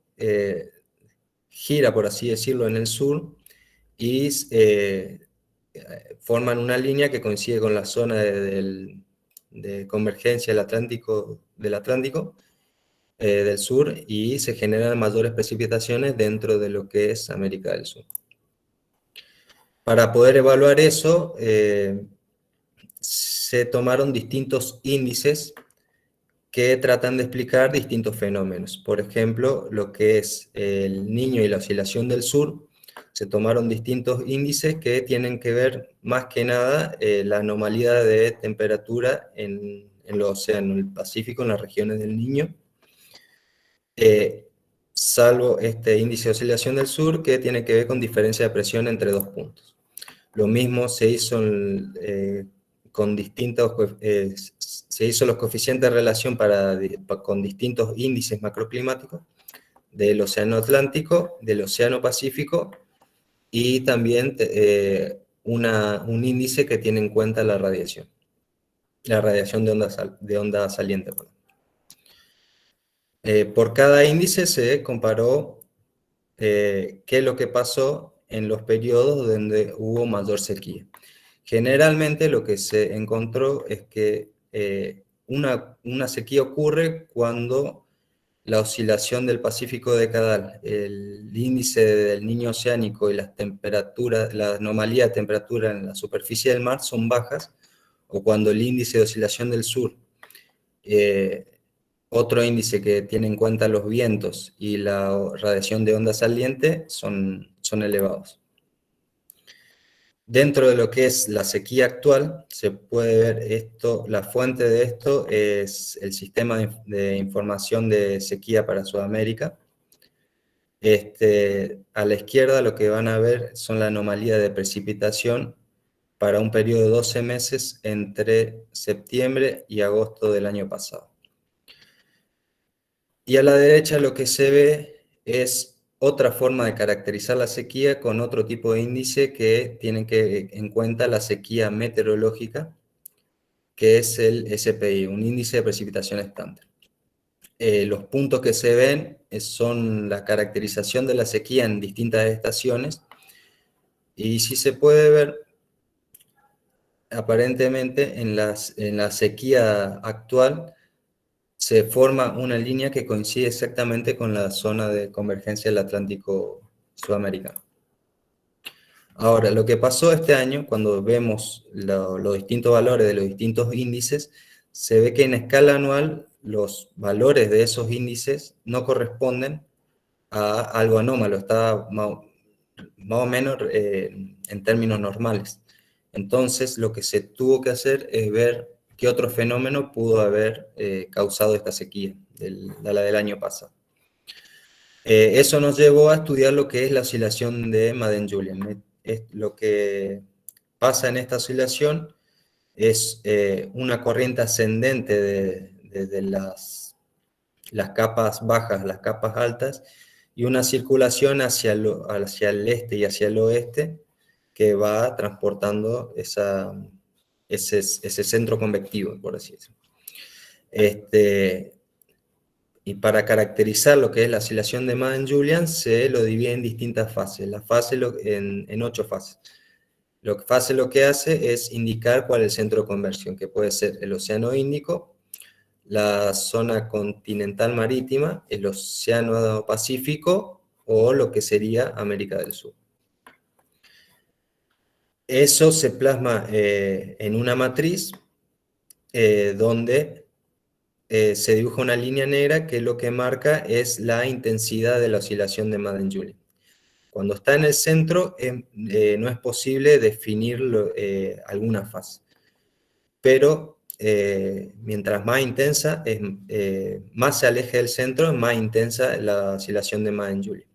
gira, por así decirlo, en el sur y forman una línea que coincide con la zona de convergencia del Atlántico, del sur, y se generan mayores precipitaciones dentro de lo que es América del Sur. Para poder evaluar eso, se tomaron distintos índices que tratan de explicar distintos fenómenos. Por ejemplo, lo que es el Niño y la oscilación del sur, se tomaron distintos índices que tienen que ver más que nada la anomalía de temperatura en los océanos, el Pacífico, en las regiones del Niño, salvo este índice de oscilación del sur que tiene que ver con diferencia de presión entre dos puntos. Lo mismo se hizo con distintos, se hizo los coeficientes de relación con distintos índices macroclimáticos del Océano Atlántico, del Océano Pacífico, y también un índice que tiene en cuenta la radiación de onda saliente. Por cada índice se comparó qué es lo que pasó en los periodos donde hubo mayor sequía. Generalmente lo que se encontró es que una sequía ocurre cuando la oscilación del Pacífico decadal, el índice del Niño oceánico y las temperaturas, la anomalía de temperatura en la superficie del mar son bajas, o cuando el índice de oscilación del sur, otro índice que tiene en cuenta los vientos y la radiación de onda saliente son elevados. Dentro de lo que es la sequía actual, se puede ver esto, la fuente de esto es el Sistema de Información de Sequía para Sudamérica. A la izquierda lo que van a ver son la anomalía de precipitación para un periodo de 12 meses entre septiembre y agosto del año pasado. Y a la derecha lo que se ve es otra forma de caracterizar la sequía con otro tipo de índice que tiene en cuenta la sequía meteorológica, que es el SPI, un índice de precipitación estándar. Los puntos que se ven son la caracterización de la sequía en distintas estaciones, y si se puede ver, aparentemente en la sequía actual se forma una línea que coincide exactamente con la zona de convergencia del Atlántico sudamericano. Ahora, lo que pasó este año, cuando vemos los distintos valores de los distintos índices, se ve que en escala anual los valores de esos índices no corresponden a algo anómalo, está más o menos en términos normales. Entonces, lo que se tuvo que hacer es ver qué otro fenómeno pudo haber causado esta sequía, la del año pasado. Eso nos llevó a estudiar lo que es la oscilación de Madden-Julian. Lo que pasa en esta oscilación es una corriente ascendente desde las capas bajas a las capas altas, y una circulación hacia el este y hacia el oeste que va transportando ese centro convectivo, por así decirlo. Y para caracterizar lo que es la oscilación de Madden-Julian, se lo divide en distintas fases, en 8 fases. Lo que hace es indicar cuál es el centro de conversión, que puede ser el Océano Índico, la zona continental marítima, el Océano Pacífico o lo que sería América del Sur. Eso se plasma en una matriz donde se dibuja una línea negra que lo que marca es la intensidad de la oscilación de Madden-Julian. Cuando está en el centro, no es posible definir alguna fase. Pero mientras más intensa, más se aleje del centro, más intensa la oscilación de Madden-Julian.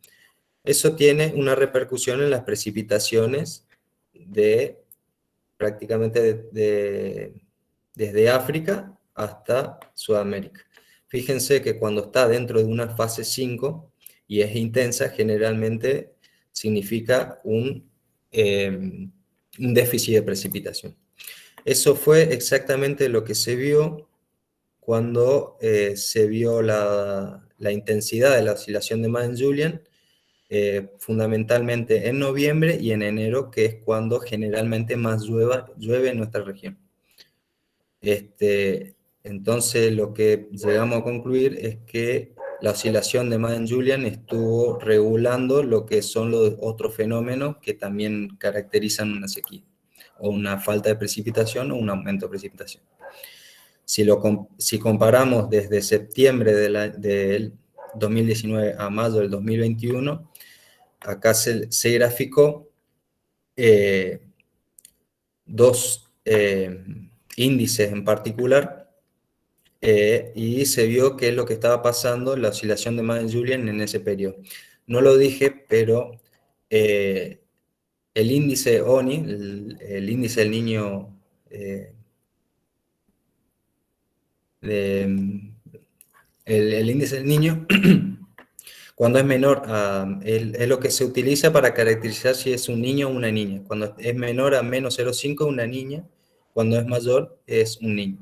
Eso tiene una repercusión en las precipitaciones prácticamente desde África hasta Sudamérica. Fíjense que cuando está dentro de una fase 5 y es intensa, generalmente significa un déficit de precipitación. Eso fue exactamente lo que se vio cuando se vio la intensidad de la oscilación de Madden-Julian, fundamentalmente en noviembre y en enero, que es cuando generalmente más llueve en nuestra región. Entonces, lo que llegamos a concluir es que la oscilación de Madden-Julian estuvo regulando lo que son los otros fenómenos que también caracterizan una sequía, o una falta de precipitación o un aumento de precipitación. Si comparamos desde septiembre del 2019 a mayo del 2021, acá se graficó dos índices en particular, y se vio qué es lo que estaba pasando, la oscilación de Madden-Julian en ese periodo. No lo dije, pero el índice ONI, el índice del niño, el índice del niño, cuando es menor, es lo que se utiliza para caracterizar si es un niño o una niña. Cuando es menor a menos 0,5 es una niña, cuando es mayor es un niño.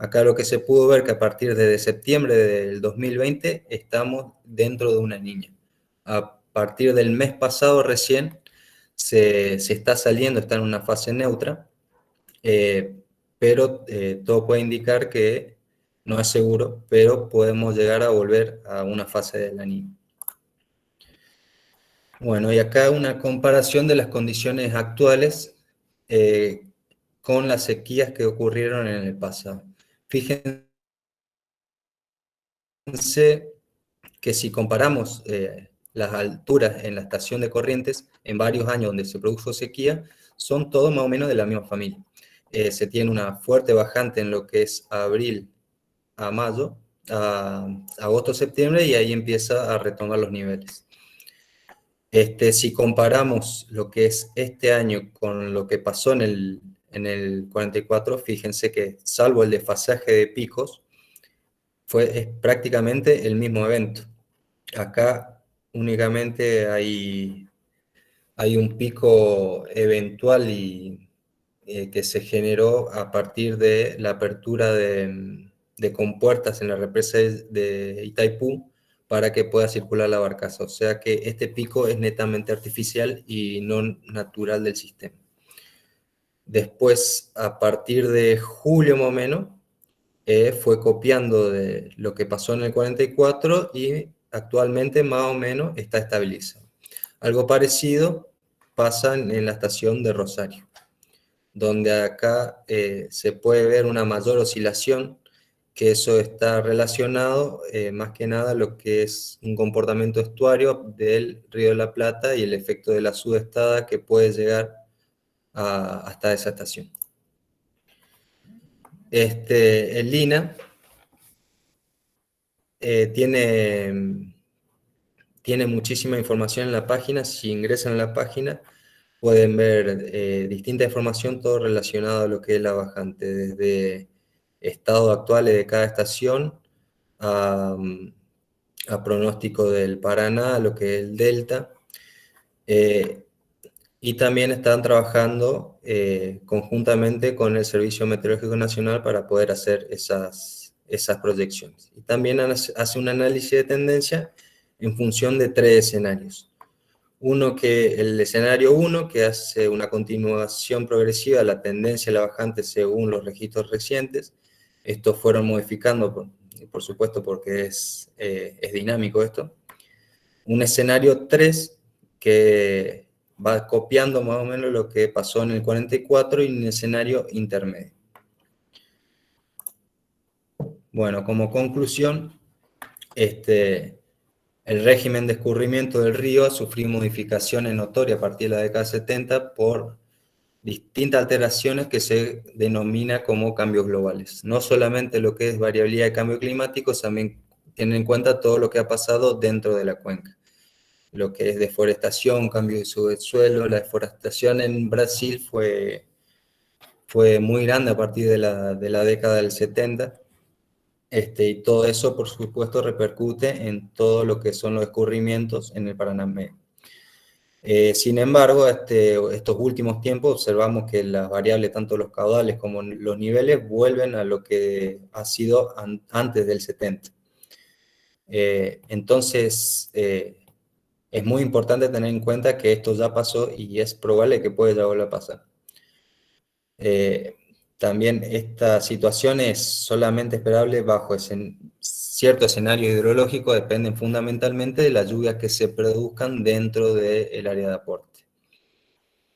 Acá lo que se pudo ver que a partir de septiembre del 2020 estamos dentro de una niña. A partir del mes pasado recién se está saliendo, está en una fase neutra, pero todo puede indicar que no es seguro, pero podemos llegar a volver a una fase de la niña. Bueno, y acá una comparación de las condiciones actuales con las sequías que ocurrieron en el pasado. Fíjense que si comparamos las alturas en la estación de Corrientes en varios años donde se produjo sequía, son todos más o menos de la misma familia. Se tiene una fuerte bajante en lo que es abril a mayo, a agosto, septiembre, y ahí empieza a retomar los niveles. Si comparamos lo que es este año con lo que pasó en el 44, fíjense que salvo el desfasaje de picos, es prácticamente el mismo evento. Acá únicamente hay un pico eventual que se generó a partir de la apertura de compuertas en la represa de Itaipú para que pueda circular la barcaza. O sea que este pico es netamente artificial y no natural del sistema. Después, a partir de julio más o menos, fue copiando de lo que pasó en el 44 y actualmente más o menos está estabilizado. Algo parecido pasa en la estación de Rosario, donde acá se puede ver una mayor oscilación, que eso está relacionado más que nada a lo que es un comportamiento estuario del Río de la Plata y el efecto de la sudestada que puede llegar hasta esa estación. El INA tiene muchísima información en la página. Si ingresan a la página pueden ver distinta información, todo relacionado a lo que es la bajante, desde estados actuales de cada estación a pronóstico del Paraná, lo que es el Delta, y también están trabajando conjuntamente con el Servicio Meteorológico Nacional para poder hacer esas proyecciones. Y también hace un análisis de tendencia en función de 3 escenarios. El escenario 1, que hace una continuación progresiva de la tendencia a la bajante según los registros recientes. Estos fueron modificando, por supuesto, porque es dinámico esto. Un escenario 3, que va copiando más o menos lo que pasó en el 44, y un escenario intermedio. Bueno, como conclusión, el régimen de escurrimiento del río ha sufrido modificaciones notorias a partir de la década de 70 por distintas alteraciones que se denomina como cambios globales. No solamente lo que es variabilidad de cambio climático, también tienen en cuenta todo lo que ha pasado dentro de la cuenca. Lo que es deforestación, cambio de uso del suelo. La deforestación en Brasil fue muy grande a partir de la década del 70. Y todo eso, por supuesto, repercute en todo lo que son los escurrimientos en el Paraná Medio. Sin embargo, estos últimos tiempos observamos que las variables, tanto los caudales como los niveles, vuelven a lo que ha sido antes del 70. Entonces, es muy importante tener en cuenta que esto ya pasó y es probable que pueda ya volver a pasar. También esta situación es solamente esperable bajo cierto escenario hidrológico, dependen fundamentalmente de las lluvias que se produzcan dentro del área de aporte.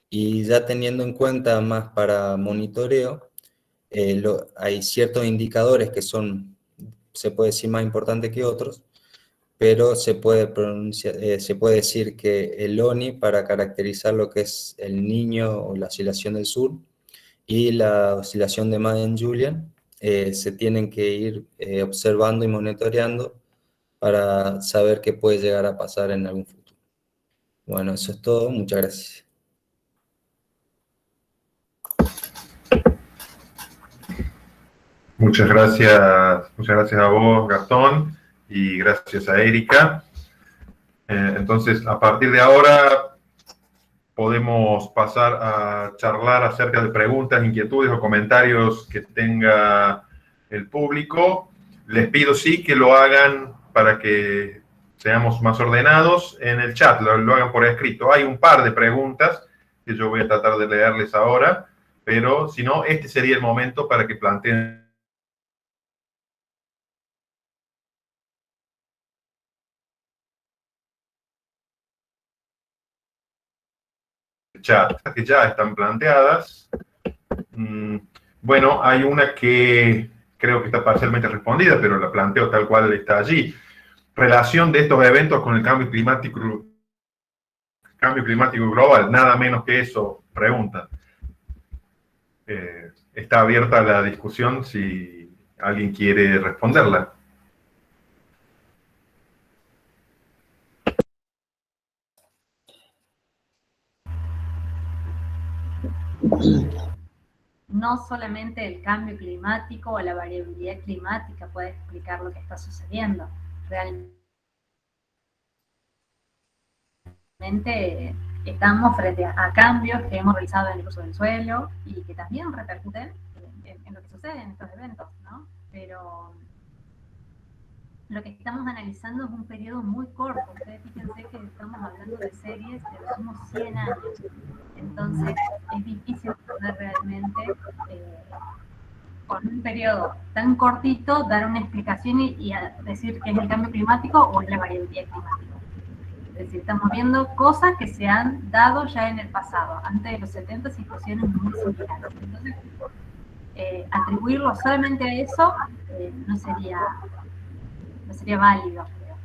Y ya teniendo en cuenta más para monitoreo, hay ciertos indicadores que son, se puede decir, más importantes que otros, pero se puede decir que el ONI, para caracterizar lo que es el Niño o la oscilación del sur, y la oscilación de Madden-Julian, se tienen que ir observando y monitoreando para saber qué puede llegar a pasar en algún futuro. Bueno, eso es todo. Muchas gracias. Muchas gracias a vos, Gastón, y gracias a Erika. Entonces, a partir de ahora, podemos pasar a charlar acerca de preguntas, inquietudes o comentarios que tenga el público. Les pido sí que lo hagan para que seamos más ordenados en el chat, lo hagan por escrito. Hay un par de preguntas que yo voy a tratar de leerles ahora, pero si no, este sería el momento para que planteen chat, que ya están planteadas. Bueno, hay una que creo que está parcialmente respondida, pero la planteo tal cual está allí. Relación de estos eventos con el cambio climático global, nada menos que eso, pregunta. Está abierta la discusión si alguien quiere responderla. No solamente el cambio climático o la variabilidad climática puede explicar lo que está sucediendo. Realmente estamos frente a cambios que hemos realizado en el uso del suelo y que también repercuten en lo que sucede en estos eventos, ¿no? Pero lo que estamos analizando es un periodo muy corto. Ustedes fíjense que estamos hablando de series de los últimos 100 años. Entonces, es difícil poder realmente, con un periodo tan cortito, dar una explicación y decir que es el cambio climático o es la variabilidad climática. Es decir, estamos viendo cosas que se han dado ya en el pasado, antes de los 70, situaciones muy similares. Entonces, atribuirlo solamente a eso no sería válido, creo.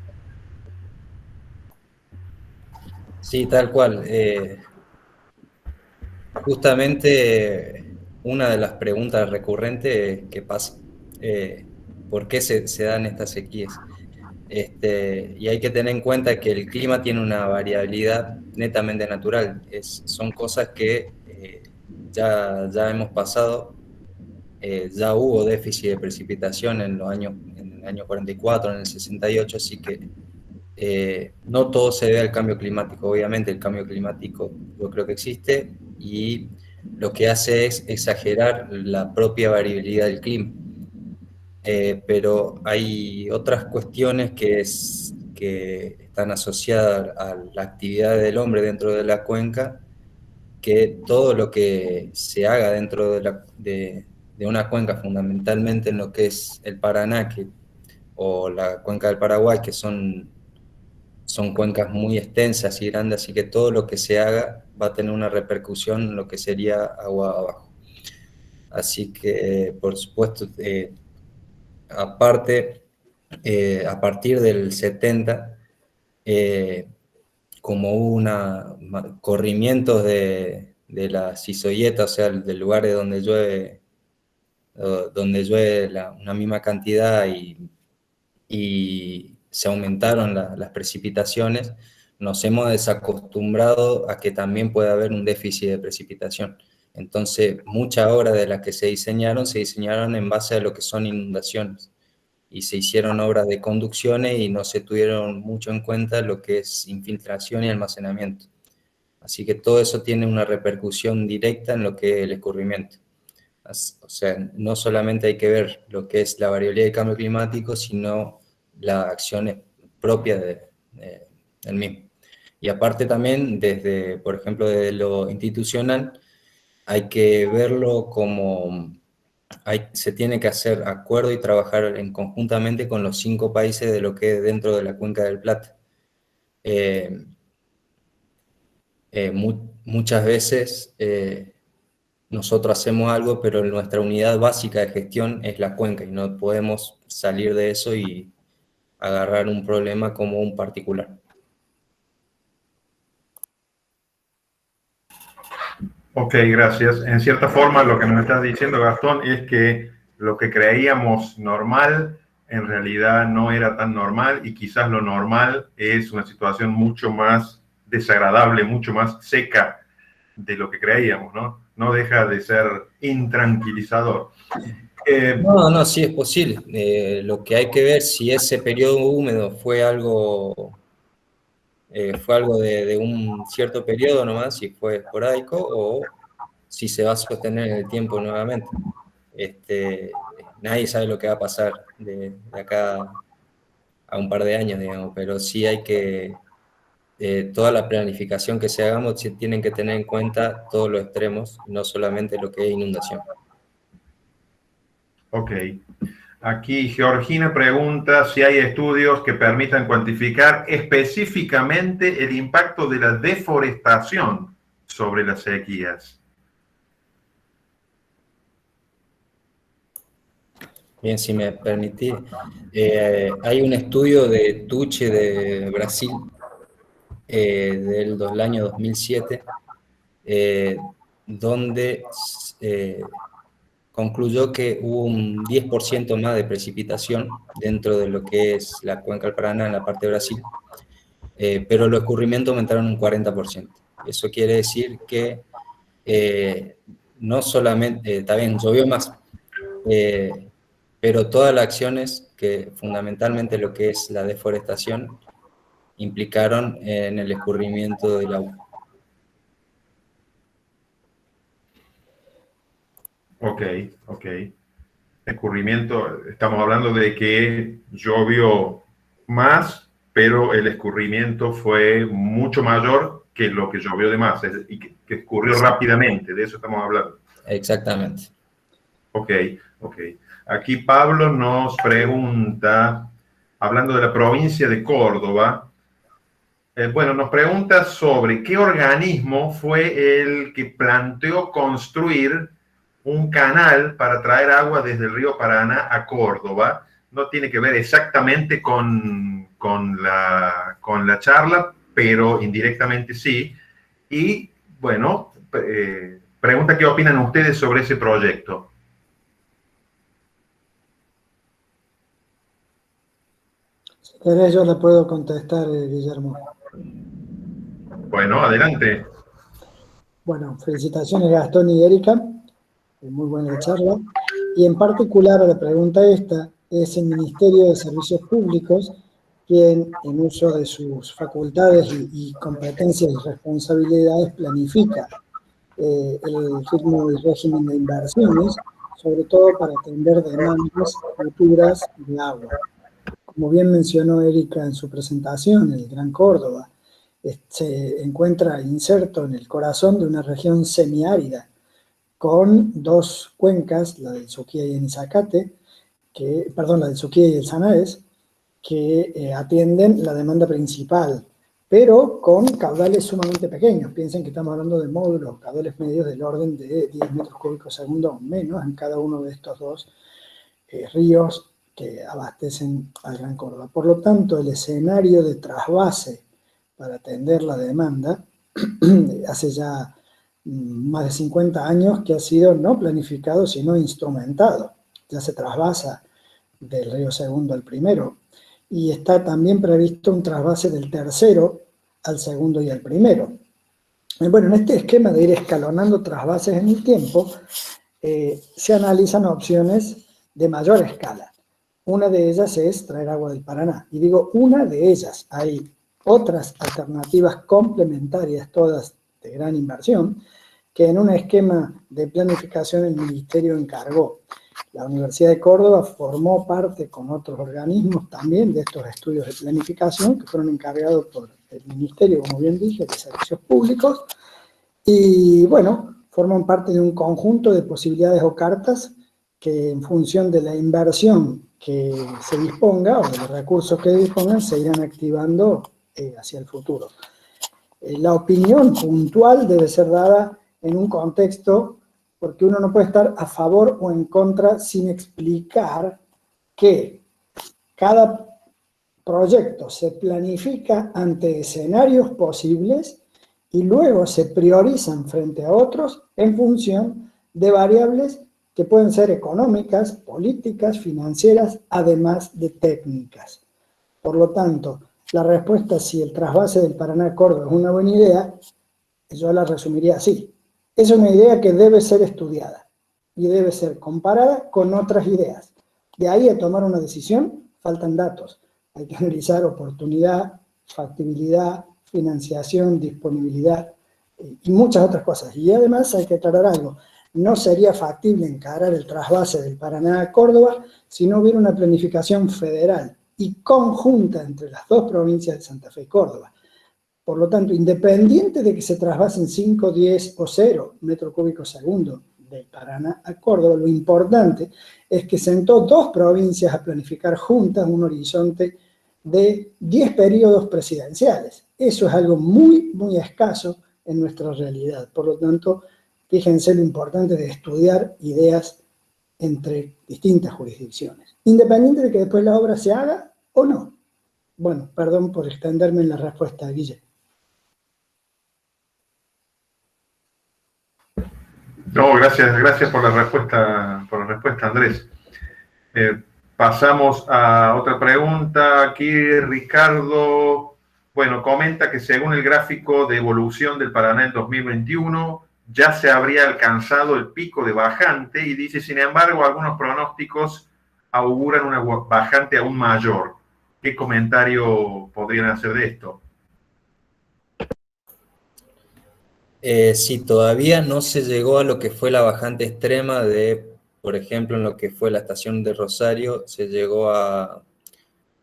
Sí, tal cual. Justamente una de las preguntas recurrentes que pasa, ¿por qué se dan estas sequías? Y hay que tener en cuenta que el clima tiene una variabilidad netamente natural. Son cosas que ya hemos pasado. Ya hubo déficit de precipitación en el año 44, en el 68, así que no todo se debe al cambio climático. Obviamente el cambio climático yo creo que existe y lo que hace es exagerar la propia variabilidad del clima. Pero hay otras cuestiones que están asociadas a la actividad del hombre dentro de la cuenca, que todo lo que se haga dentro de una cuenca, fundamentalmente en lo que es el Paraná o la cuenca del Paraguay, que son cuencas muy extensas y grandes, así que todo lo que se haga va a tener una repercusión en lo que sería agua abajo. Así que, por supuesto, aparte, a partir del 70, como hubo corrimientos de la cizoyeta, o sea, de lugares donde llueve una misma cantidad y se aumentaron las precipitaciones, nos hemos desacostumbrado a que también puede haber un déficit de precipitación. Entonces, muchas obras de las que se diseñaron en base a lo que son inundaciones. Y se hicieron obras de conducciones y no se tuvieron mucho en cuenta lo que es infiltración y almacenamiento. Así que todo eso tiene una repercusión directa en lo que es el escurrimiento. O sea, no solamente hay que ver lo que es la variabilidad del cambio climático, sino las acciones propias del mismo. Y aparte también, por ejemplo, desde lo institucional, hay que verlo como se tiene que hacer acuerdo y trabajar conjuntamente con los 5 países de lo que es dentro de la Cuenca del Plata. Muchas veces nosotros hacemos algo, pero nuestra unidad básica de gestión es la cuenca y no podemos salir de eso y agarrar un problema como un particular. Ok, gracias. En cierta forma, lo que nos estás diciendo, Gastón, es que lo que creíamos normal en realidad no era tan normal y quizás lo normal es una situación mucho más desagradable, mucho más seca de lo que creíamos, ¿no? No deja de ser intranquilizador. No, sí es posible. Lo que hay que ver si ese periodo húmedo fue algo de un cierto periodo nomás, si fue esporádico o si se va a sostener en el tiempo nuevamente. Nadie sabe lo que va a pasar de acá a un par de años, digamos, pero sí hay que, toda la planificación que se hagamos tienen que tener en cuenta todos los extremos, no solamente lo que es inundación. Ok. Aquí Georgina pregunta si hay estudios que permitan cuantificar específicamente el impacto de la deforestación sobre las sequías. Bien, si me permitís, hay un estudio de Tucci de Brasil del año 2007, donde concluyó que hubo un 10% más de precipitación dentro de lo que es la cuenca del Paraná en la parte de Brasil, pero los escurrimientos aumentaron un 40%. Eso quiere decir que no solamente, está bien, llovió más, pero todas las acciones que fundamentalmente lo que es la deforestación implicaron en el escurrimiento del agua. Ok. Escurrimiento, estamos hablando de que llovió más, pero el escurrimiento fue mucho mayor que lo que llovió de más, y que escurrió rápidamente, de eso estamos hablando. Exactamente. Ok. Aquí Pablo nos pregunta, hablando de la provincia de Córdoba, nos pregunta sobre qué organismo fue el que planteó construir un canal para traer agua desde el río Paraná a Córdoba. No tiene que ver exactamente con la charla, pero indirectamente sí. Y bueno, pregunta qué opinan ustedes sobre ese proyecto. Si querés, yo le puedo contestar, Guillermo. Bueno, adelante. Bueno, felicitaciones Gastón y Erika, muy buena charla. Y en particular, la pregunta esta, es el Ministerio de Servicios Públicos quien, en uso de sus facultades y competencias y responsabilidades, planifica el ritmo y régimen de inversiones, sobre todo para atender demandas futuras de agua. Como bien mencionó Erika en su presentación, el Gran Córdoba se encuentra inserto en el corazón de una región semiárida, con 2 cuencas, la del Suquía y el Izacate, la del Suquía y el Sanaes, que atienden la demanda principal, pero con caudales sumamente pequeños. Piensen que estamos hablando de módulos, caudales medios del orden de 10 metros cúbicos segundo o menos en cada uno de estos 2 ríos que abastecen al Gran Córdoba. Por lo tanto, el escenario de trasvase para atender la demanda hace ya más de 50 años que ha sido no planificado, sino instrumentado. Ya se trasvasa del río Segundo al primero, y está también previsto un trasvase del tercero al segundo y al primero. Bueno, en este esquema de ir escalonando trasvases en el tiempo, se analizan opciones de mayor escala. Una de ellas es traer agua del Paraná. Y digo una de ellas, hay otras alternativas complementarias, todas de gran inversión, que en un esquema de planificación el Ministerio encargó. La Universidad de Córdoba formó parte con otros organismos también de estos estudios de planificación que fueron encargados por el Ministerio, como bien dije, de Servicios Públicos, y bueno, forman parte de un conjunto de posibilidades o cartas que en función de la inversión que se disponga o de los recursos que dispongan se irán activando hacia el futuro. La opinión puntual debe ser dada en un contexto, porque uno no puede estar a favor o en contra sin explicar que cada proyecto se planifica ante escenarios posibles y luego se priorizan frente a otros en función de variables que pueden ser económicas, políticas, financieras, además de técnicas. Por lo tanto, la respuesta si el trasvase del Paraná a Córdoba es una buena idea, yo la resumiría así. Es una idea que debe ser estudiada y debe ser comparada con otras ideas. De ahí a tomar una decisión, faltan datos. Hay que analizar oportunidad, factibilidad, financiación, disponibilidad y muchas otras cosas. Y además hay que aclarar algo. No sería factible encarar el trasvase del Paraná a Córdoba si no hubiera una planificación federal y conjunta entre las dos provincias de Santa Fe y Córdoba. Por lo tanto, independiente de que se trasvasen 5, 10 o 0 metros cúbicos segundo del Paraná a Córdoba, lo importante es que sentó dos provincias a planificar juntas un horizonte de 10 periodos presidenciales. Eso es algo muy, muy escaso en nuestra realidad. Por lo tanto, fíjense lo importante de estudiar ideas entre distintas jurisdicciones, independiente de que después la obra se haga o no. Bueno, perdón por extenderme en la respuesta, Guille. No, gracias por la respuesta, Andrés. Pasamos a otra pregunta. Aquí Ricardo, bueno, comenta que según el gráfico de evolución del Paraná en 2021, ya se habría alcanzado el pico de bajante y dice, sin embargo, algunos pronósticos auguran una bajante aún mayor. ¿Qué comentario podrían hacer de esto? Sí, todavía no se llegó a lo que fue la bajante extrema de, por ejemplo, en lo que fue la estación de Rosario, se llegó a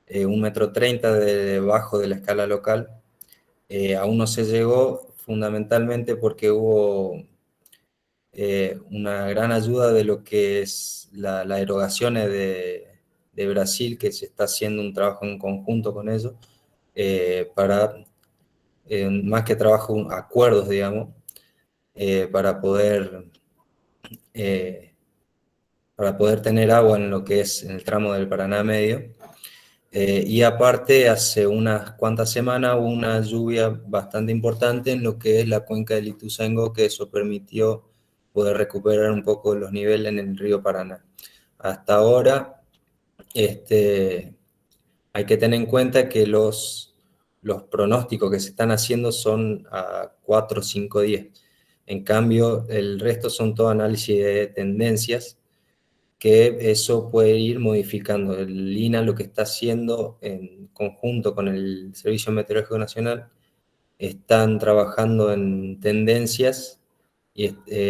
1,30 m debajo de la escala local. Aún no se llegó fundamentalmente porque hubo una gran ayuda de lo que es la erogaciones de Brasil, que se está haciendo un trabajo en conjunto con ellos, para, más que trabajo, acuerdos, digamos, para poder tener agua en lo que es en el tramo del Paraná Medio. Y aparte, hace unas cuantas semanas hubo una lluvia bastante importante en lo que es la cuenca del Ituzaingó, que eso permitió poder recuperar un poco los niveles en el río Paraná. Hasta ahora, hay que tener en cuenta que los pronósticos que se están haciendo son a 4 o 5 días. En cambio, el resto son todo análisis de tendencias, que eso puede ir modificando. El INA lo que está haciendo en conjunto con el Servicio Meteorológico Nacional, están trabajando en tendencias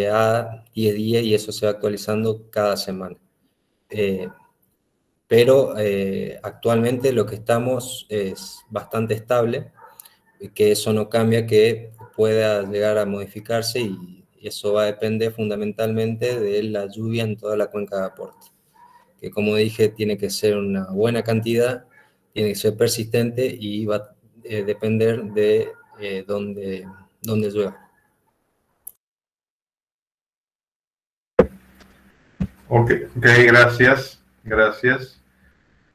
a 10 días y eso se va actualizando cada semana. Pero actualmente lo que estamos es bastante estable, que eso no cambia, que pueda llegar a modificarse y eso va a depender fundamentalmente de la lluvia en toda la cuenca de aporte, que como dije tiene que ser una buena cantidad, tiene que ser persistente y va a depender de dónde llueva. Ok, gracias.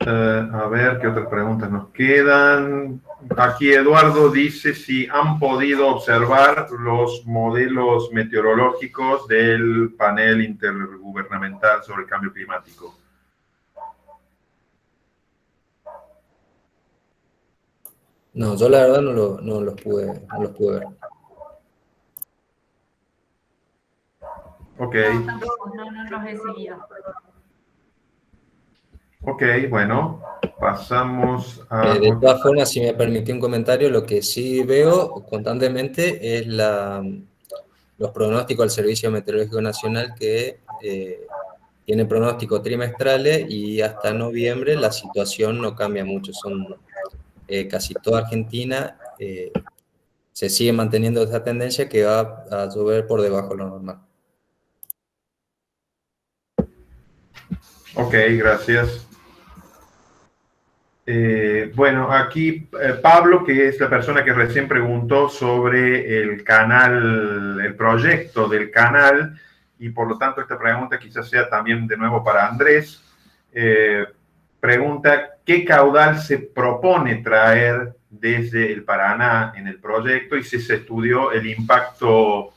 A ver, ¿qué otras preguntas nos quedan? Aquí Eduardo dice si han podido observar los modelos meteorológicos del panel intergubernamental sobre el cambio climático. No, yo la verdad no los pude ver. Ok. No, tampoco, no los he seguido. Ok, bueno, pasamos a... De todas formas, si me permití un comentario, lo que sí veo constantemente es los pronósticos del Servicio Meteorológico Nacional que tiene pronósticos trimestrales y hasta noviembre la situación no cambia mucho. Son casi toda Argentina, se sigue manteniendo esa tendencia que va a llover por debajo de lo normal. Ok, gracias. Bueno, aquí Pablo, que es la persona que recién preguntó sobre el canal, el proyecto del canal, y por lo tanto esta pregunta quizás sea también de nuevo para Andrés. Pregunta, ¿qué caudal se propone traer desde el Paraná en el proyecto y si se estudió el impacto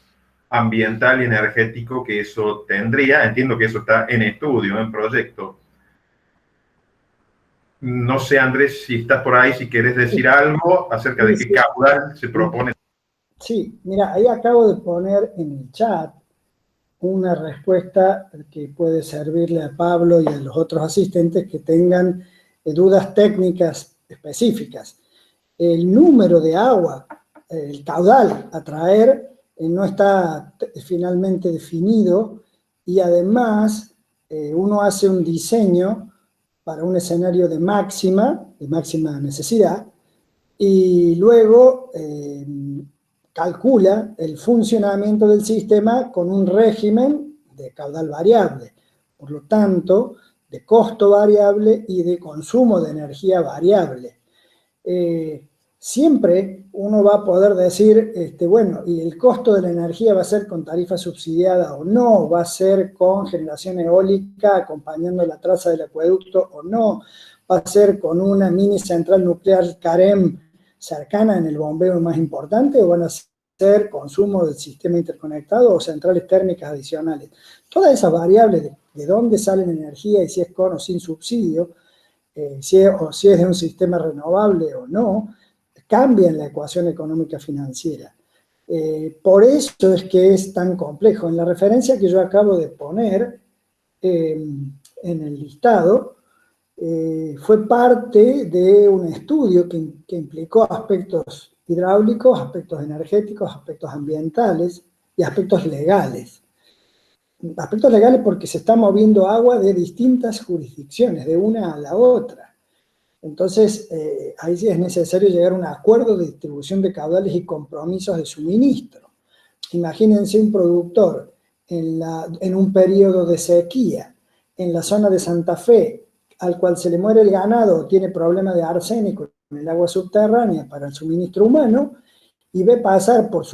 ambiental y energético que eso tendría? Entiendo que eso está en estudio, en proyecto. No sé, Andrés, si estás por ahí, si querés decir algo acerca de qué caudal se propone. Sí, mira, ahí acabo de poner en el chat una respuesta que puede servirle a Pablo y a los otros asistentes que tengan dudas técnicas específicas. El número de agua, el caudal a traer, no está finalmente definido y además uno hace un diseño para un escenario de máxima necesidad, y luego calcula el funcionamiento del sistema con un régimen de caudal variable, por lo tanto, de costo variable y de consumo de energía variable. Siempre uno va a poder decir, bueno, ¿y el costo de la energía va a ser con tarifa subsidiada o no? ¿Va a ser con generación eólica acompañando la traza del acueducto o no? ¿Va a ser con una mini central nuclear CAREM cercana en el bombeo más importante o van a ser consumo del sistema interconectado o centrales térmicas adicionales? Todas esas variables de dónde sale la energía y si es con o sin subsidio, si es de un sistema renovable o no, cambian la ecuación económica financiera. Por eso es que es tan complejo. En la referencia que yo acabo de poner en el listado, fue parte de un estudio que implicó aspectos hidráulicos, aspectos energéticos, aspectos ambientales y aspectos legales. Aspectos legales porque se está moviendo agua de distintas jurisdicciones, de una a la otra. Entonces, ahí sí es necesario llegar a un acuerdo de distribución de caudales y compromisos de suministro. Imagínense un productor en un periodo de sequía en la zona de Santa Fe, al cual se le muere el ganado o tiene problemas de arsénico en el agua subterránea para el suministro humano, y ve pasar por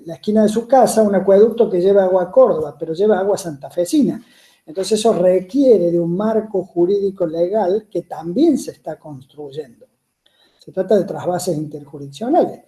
la esquina de su casa un acueducto que lleva agua a Córdoba, pero lleva agua santafesina. Entonces eso requiere de un marco jurídico legal que también se está construyendo. Se trata de trasvases interjurisdiccionales,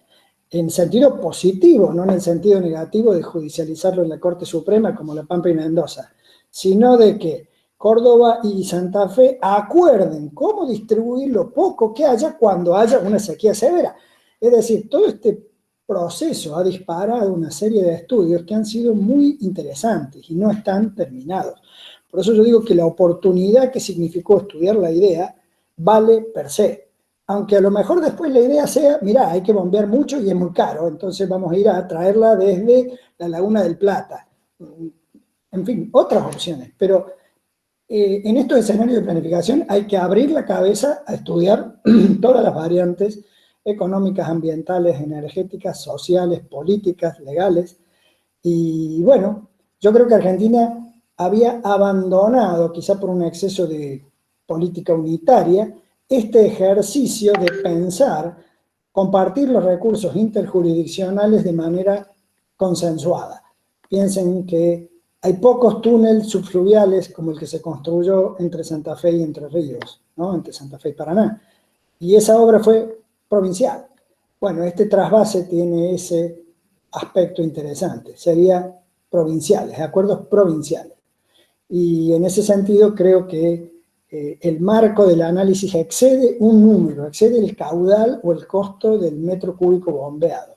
en sentido positivo, no en el sentido negativo de judicializarlo en la Corte Suprema como La Pampa y Mendoza, sino de que Córdoba y Santa Fe acuerden cómo distribuir lo poco que haya cuando haya una sequía severa. Es decir, todo este proceso ha disparado una serie de estudios que han sido muy interesantes y no están terminados. Por eso yo digo que la oportunidad que significó estudiar la idea vale per se. Aunque a lo mejor después la idea sea, mira, hay que bombear mucho y es muy caro, entonces vamos a ir a traerla desde la Laguna del Plata. En fin, otras opciones. Pero en estos escenarios de planificación hay que abrir la cabeza a estudiar todas las variantes económicas, ambientales, energéticas, sociales, políticas, legales. Y bueno, yo creo que Argentina había abandonado, quizá por un exceso de política unitaria, este ejercicio de pensar, compartir los recursos interjurisdiccionales de manera consensuada. Piensen que hay pocos túneles subfluviales como el que se construyó entre Santa Fe y Entre Ríos, ¿no? Entre Santa Fe y Paraná. Y esa obra fue provincial. Bueno, este trasvase tiene ese aspecto interesante. Sería provinciales, acuerdos provinciales. Y en ese sentido creo que el marco del análisis excede un número, excede el caudal o el costo del metro cúbico bombeado.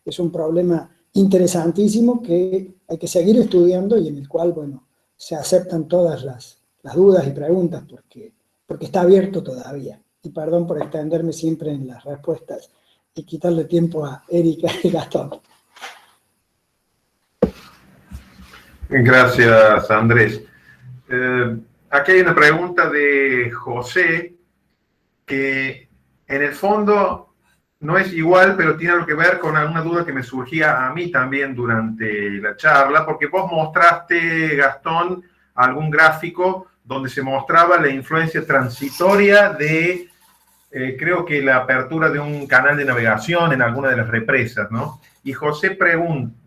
Es un problema interesantísimo que hay que seguir estudiando y en el cual, bueno, se aceptan todas las dudas y preguntas porque está abierto todavía. Y perdón por extenderme siempre en las respuestas y quitarle tiempo a Erika y Gastón. Gracias, Andrés. Aquí hay una pregunta de José que en el fondo no es igual, pero tiene algo que ver con alguna duda que me surgía a mí también durante la charla, porque vos mostraste, Gastón, algún gráfico donde se mostraba la influencia transitoria de, creo que la apertura de un canal de navegación en alguna de las represas, ¿no? Y José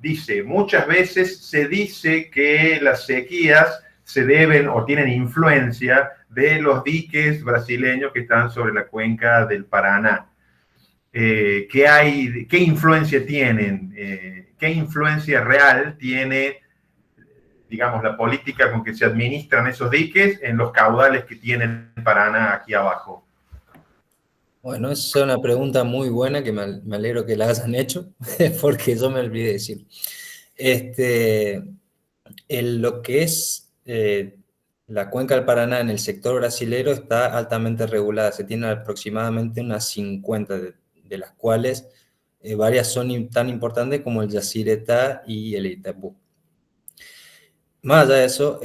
dice, muchas veces se dice que las sequías se deben o tienen influencia de los diques brasileños que están sobre la cuenca del Paraná. ¿Qué influencia tienen? ¿Qué influencia real tiene, digamos, la política con que se administran esos diques en los caudales que tiene el Paraná aquí abajo? Bueno, esa es una pregunta muy buena que me alegro que la hayan hecho, porque yo me olvidé de decir. Lo que es la cuenca del Paraná en el sector brasilero está altamente regulada. Se tienen aproximadamente unas 50, de las cuales varias son tan importantes como el Yacyretá y el Itapú. Más allá de eso,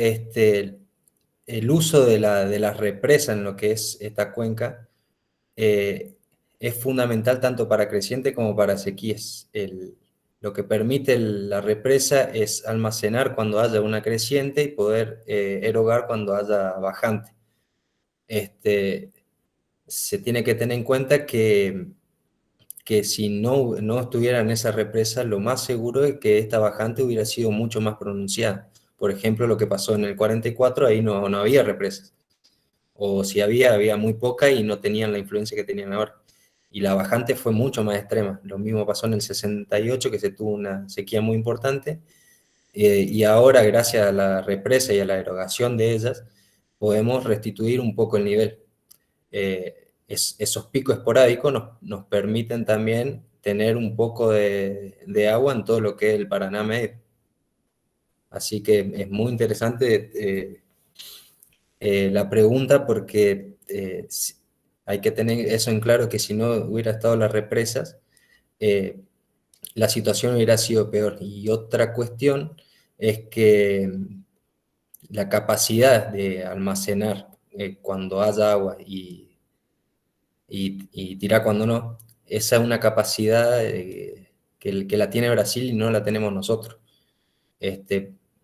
el uso de la represa en lo que es esta cuenca es fundamental tanto para creciente como para sequías. Lo que permite la represa es almacenar cuando haya una creciente y poder erogar cuando haya bajante. Se tiene que tener en cuenta que si no estuviera en esa represa, lo más seguro es que esta bajante hubiera sido mucho más pronunciada. Por ejemplo, lo que pasó en el 44, ahí no había represas. O si había muy poca y no tenían la influencia que tenían ahora. Y la bajante fue mucho más extrema. Lo mismo pasó en el 68, que se tuvo una sequía muy importante, y ahora, gracias a la represa y a la erogación de ellas, podemos restituir un poco el nivel. Esos picos esporádicos nos permiten también tener un poco de agua en todo lo que es el Paraná medio. Así que es muy interesante la pregunta, porque hay que tener eso en claro, que si no hubiera estado las represas, la situación hubiera sido peor. Y otra cuestión es que la capacidad de almacenar cuando haya agua y tirar cuando no, esa es una capacidad que la tiene Brasil y no la tenemos nosotros.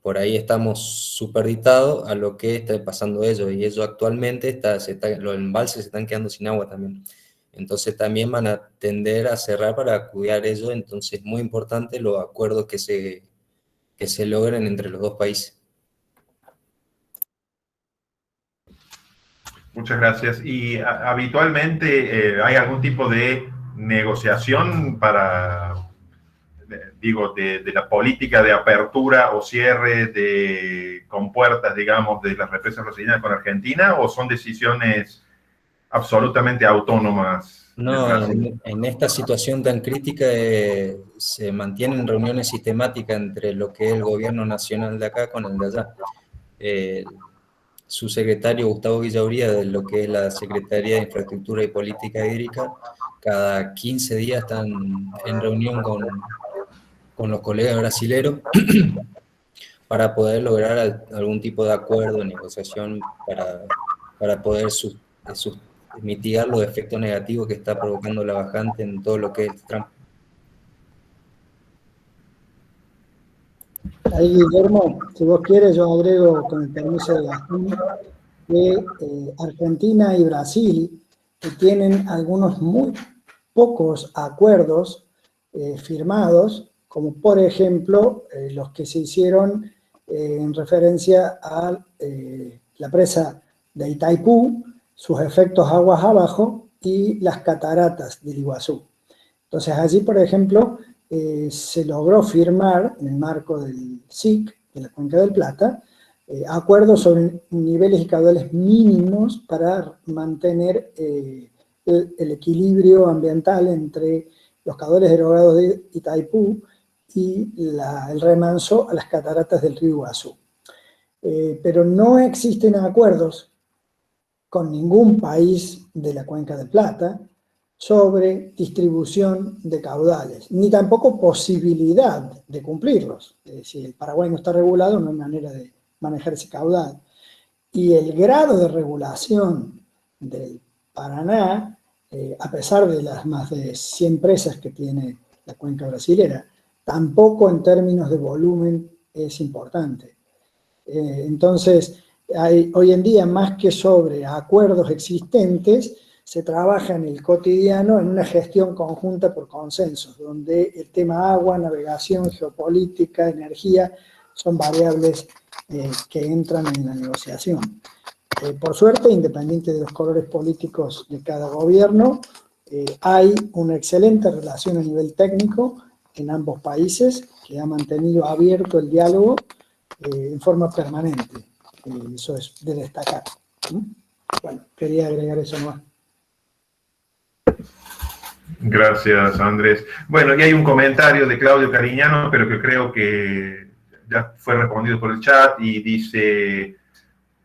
Por ahí estamos superditados a lo que está pasando ellos, y ellos actualmente los embalses se están quedando sin agua también. Entonces también van a tender a cerrar para cuidar ellos. Entonces es muy importante los acuerdos que se logren entre los dos países. Muchas gracias. ¿Y habitualmente hay algún tipo de negociación para, de la política de apertura o cierre de compuertas, digamos, de las represas brasileñas con Argentina, o son decisiones absolutamente autónomas? No, en esta situación tan crítica se mantienen reuniones sistemáticas entre lo que es el gobierno nacional de acá con el de allá. Su secretario Gustavo Villauría, de lo que es la Secretaría de Infraestructura y Política Hídrica, cada 15 días están en reunión con los colegas brasileros para poder lograr algún tipo de acuerdo, negociación, para poder mitigar los efectos negativos que está provocando la bajante en todo lo que es el tramo. Ahí, Guillermo, si vos quieres, yo agrego, con el permiso de Gastón, que Argentina y Brasil tienen algunos muy pocos acuerdos firmados, como por ejemplo los que se hicieron en referencia a la presa de Itaipú, sus efectos aguas abajo y las cataratas del Iguazú. Entonces allí, por ejemplo, se logró firmar, en el marco del SIC, de la Cuenca del Plata, acuerdos sobre niveles y caudales mínimos para mantener el equilibrio ambiental entre los caudales erogados de Itaipú y el remanso a las cataratas del río Iguazú. Pero no existen acuerdos con ningún país de la Cuenca del Plata sobre distribución de caudales, ni tampoco posibilidad de cumplirlos. Si el Paraguay no está regulado, no hay manera de manejar ese caudal. Y el grado de regulación del Paraná, a pesar de las más de 100 presas que tiene la cuenca brasilera, tampoco en términos de volumen es importante. Entonces, hoy en día, más que sobre acuerdos existentes, se trabaja en el cotidiano en una gestión conjunta por consensos, donde el tema agua, navegación, geopolítica, energía, son variables que entran en la negociación. Por suerte, independiente de los colores políticos de cada gobierno, hay una excelente relación a nivel técnico en ambos países, que ha mantenido abierto el diálogo en forma permanente. Eso es de destacar. Bueno, quería agregar eso más. Gracias, Andrés. Bueno, y hay un comentario de Claudio Cariñano, pero que creo que ya fue respondido por el chat, y dice,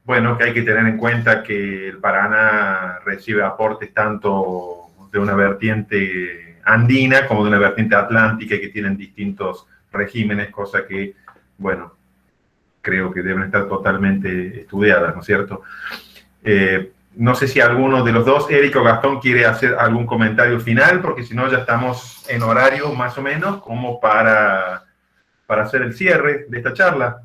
bueno, que hay que tener en cuenta que el Paraná recibe aportes tanto de una vertiente andina como de una vertiente atlántica, que tienen distintos regímenes, cosa que, bueno, creo que deben estar totalmente estudiadas, ¿no es cierto? No sé si alguno de los dos, Eric o Gastón, quiere hacer algún comentario final, porque si no ya estamos en horario más o menos como para hacer el cierre de esta charla.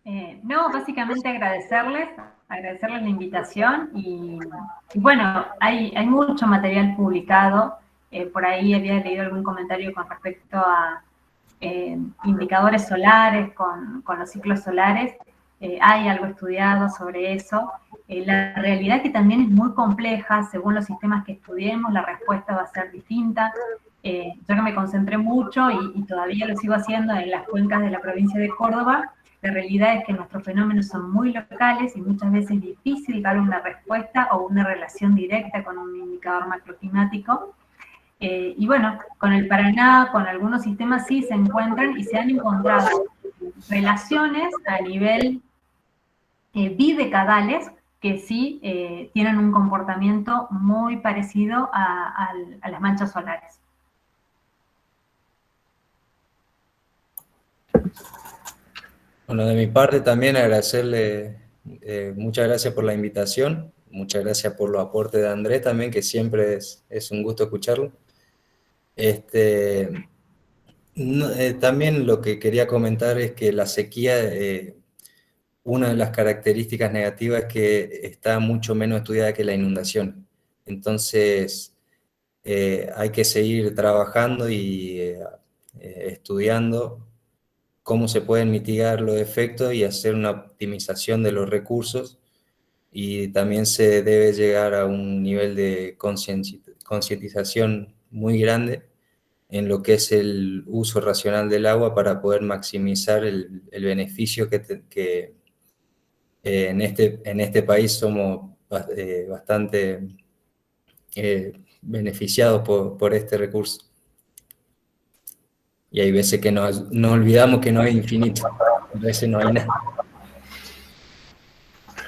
No, básicamente agradecerles la invitación y bueno, hay mucho material publicado. Por ahí había leído algún comentario con respecto a indicadores solares, con los ciclos solares. Hay algo estudiado sobre eso. La realidad es que también es muy compleja, según los sistemas que estudiemos, la respuesta va a ser distinta. Yo que me concentré mucho y todavía lo sigo haciendo en las cuencas de la provincia de Córdoba, la realidad es que nuestros fenómenos son muy locales y muchas veces es difícil dar una respuesta o una relación directa con un indicador macroclimático. Y bueno, con el Paraná, con algunos sistemas sí se encuentran y se han encontrado relaciones a nivel bidecadales que sí tienen un comportamiento muy parecido a las manchas solares. Bueno, de mi parte también agradecerle, muchas gracias por la invitación, muchas gracias por los aportes de Andrés también, que siempre es un gusto escucharlo. También lo que quería comentar es que la sequía, una de las características negativas es que está mucho menos estudiada que la inundación. Entonces, hay que seguir trabajando y estudiando cómo se pueden mitigar los efectos y hacer una optimización de los recursos, y también se debe llegar a un nivel de concientización muy grande en lo que es el uso racional del agua para poder maximizar el beneficio que en este país somos bastante beneficiados por este recurso. Y hay veces que nos olvidamos que no es infinito, a veces no hay nada.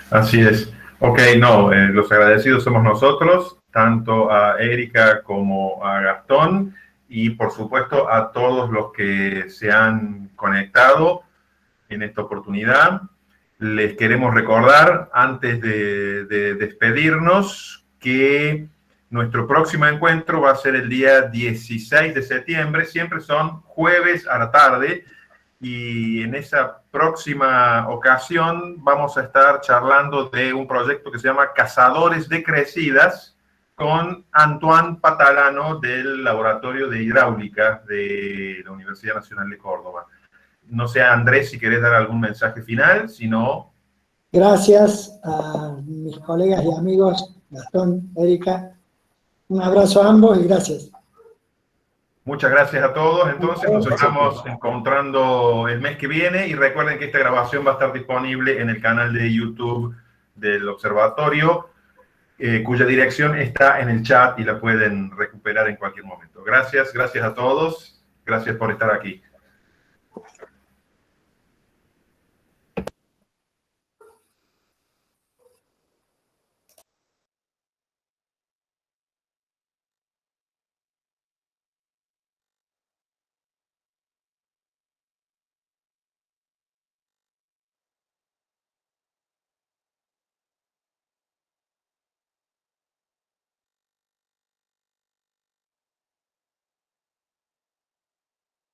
Así es. Ok, no, los agradecidos somos nosotros, tanto a Erika como a Gastón, y por supuesto a todos los que se han conectado en esta oportunidad. Les queremos recordar, antes de despedirnos, que nuestro próximo encuentro va a ser el día 16 de septiembre, siempre son jueves a la tarde, y en esa próxima ocasión vamos a estar charlando de un proyecto que se llama Cazadores de Crecidas, con Antoine Patalano del Laboratorio de Hidráulica de la Universidad Nacional de Córdoba. No sé, Andrés, si querés dar algún mensaje final, si no... Gracias a mis colegas y amigos, Gastón, Erika. Un abrazo a ambos y gracias. Muchas gracias a todos. Entonces nos estamos encontrando el mes que viene y recuerden que esta grabación va a estar disponible en el canal de YouTube del Observatorio, cuya dirección está en el chat y la pueden recuperar en cualquier momento. Gracias a todos. Gracias por estar aquí.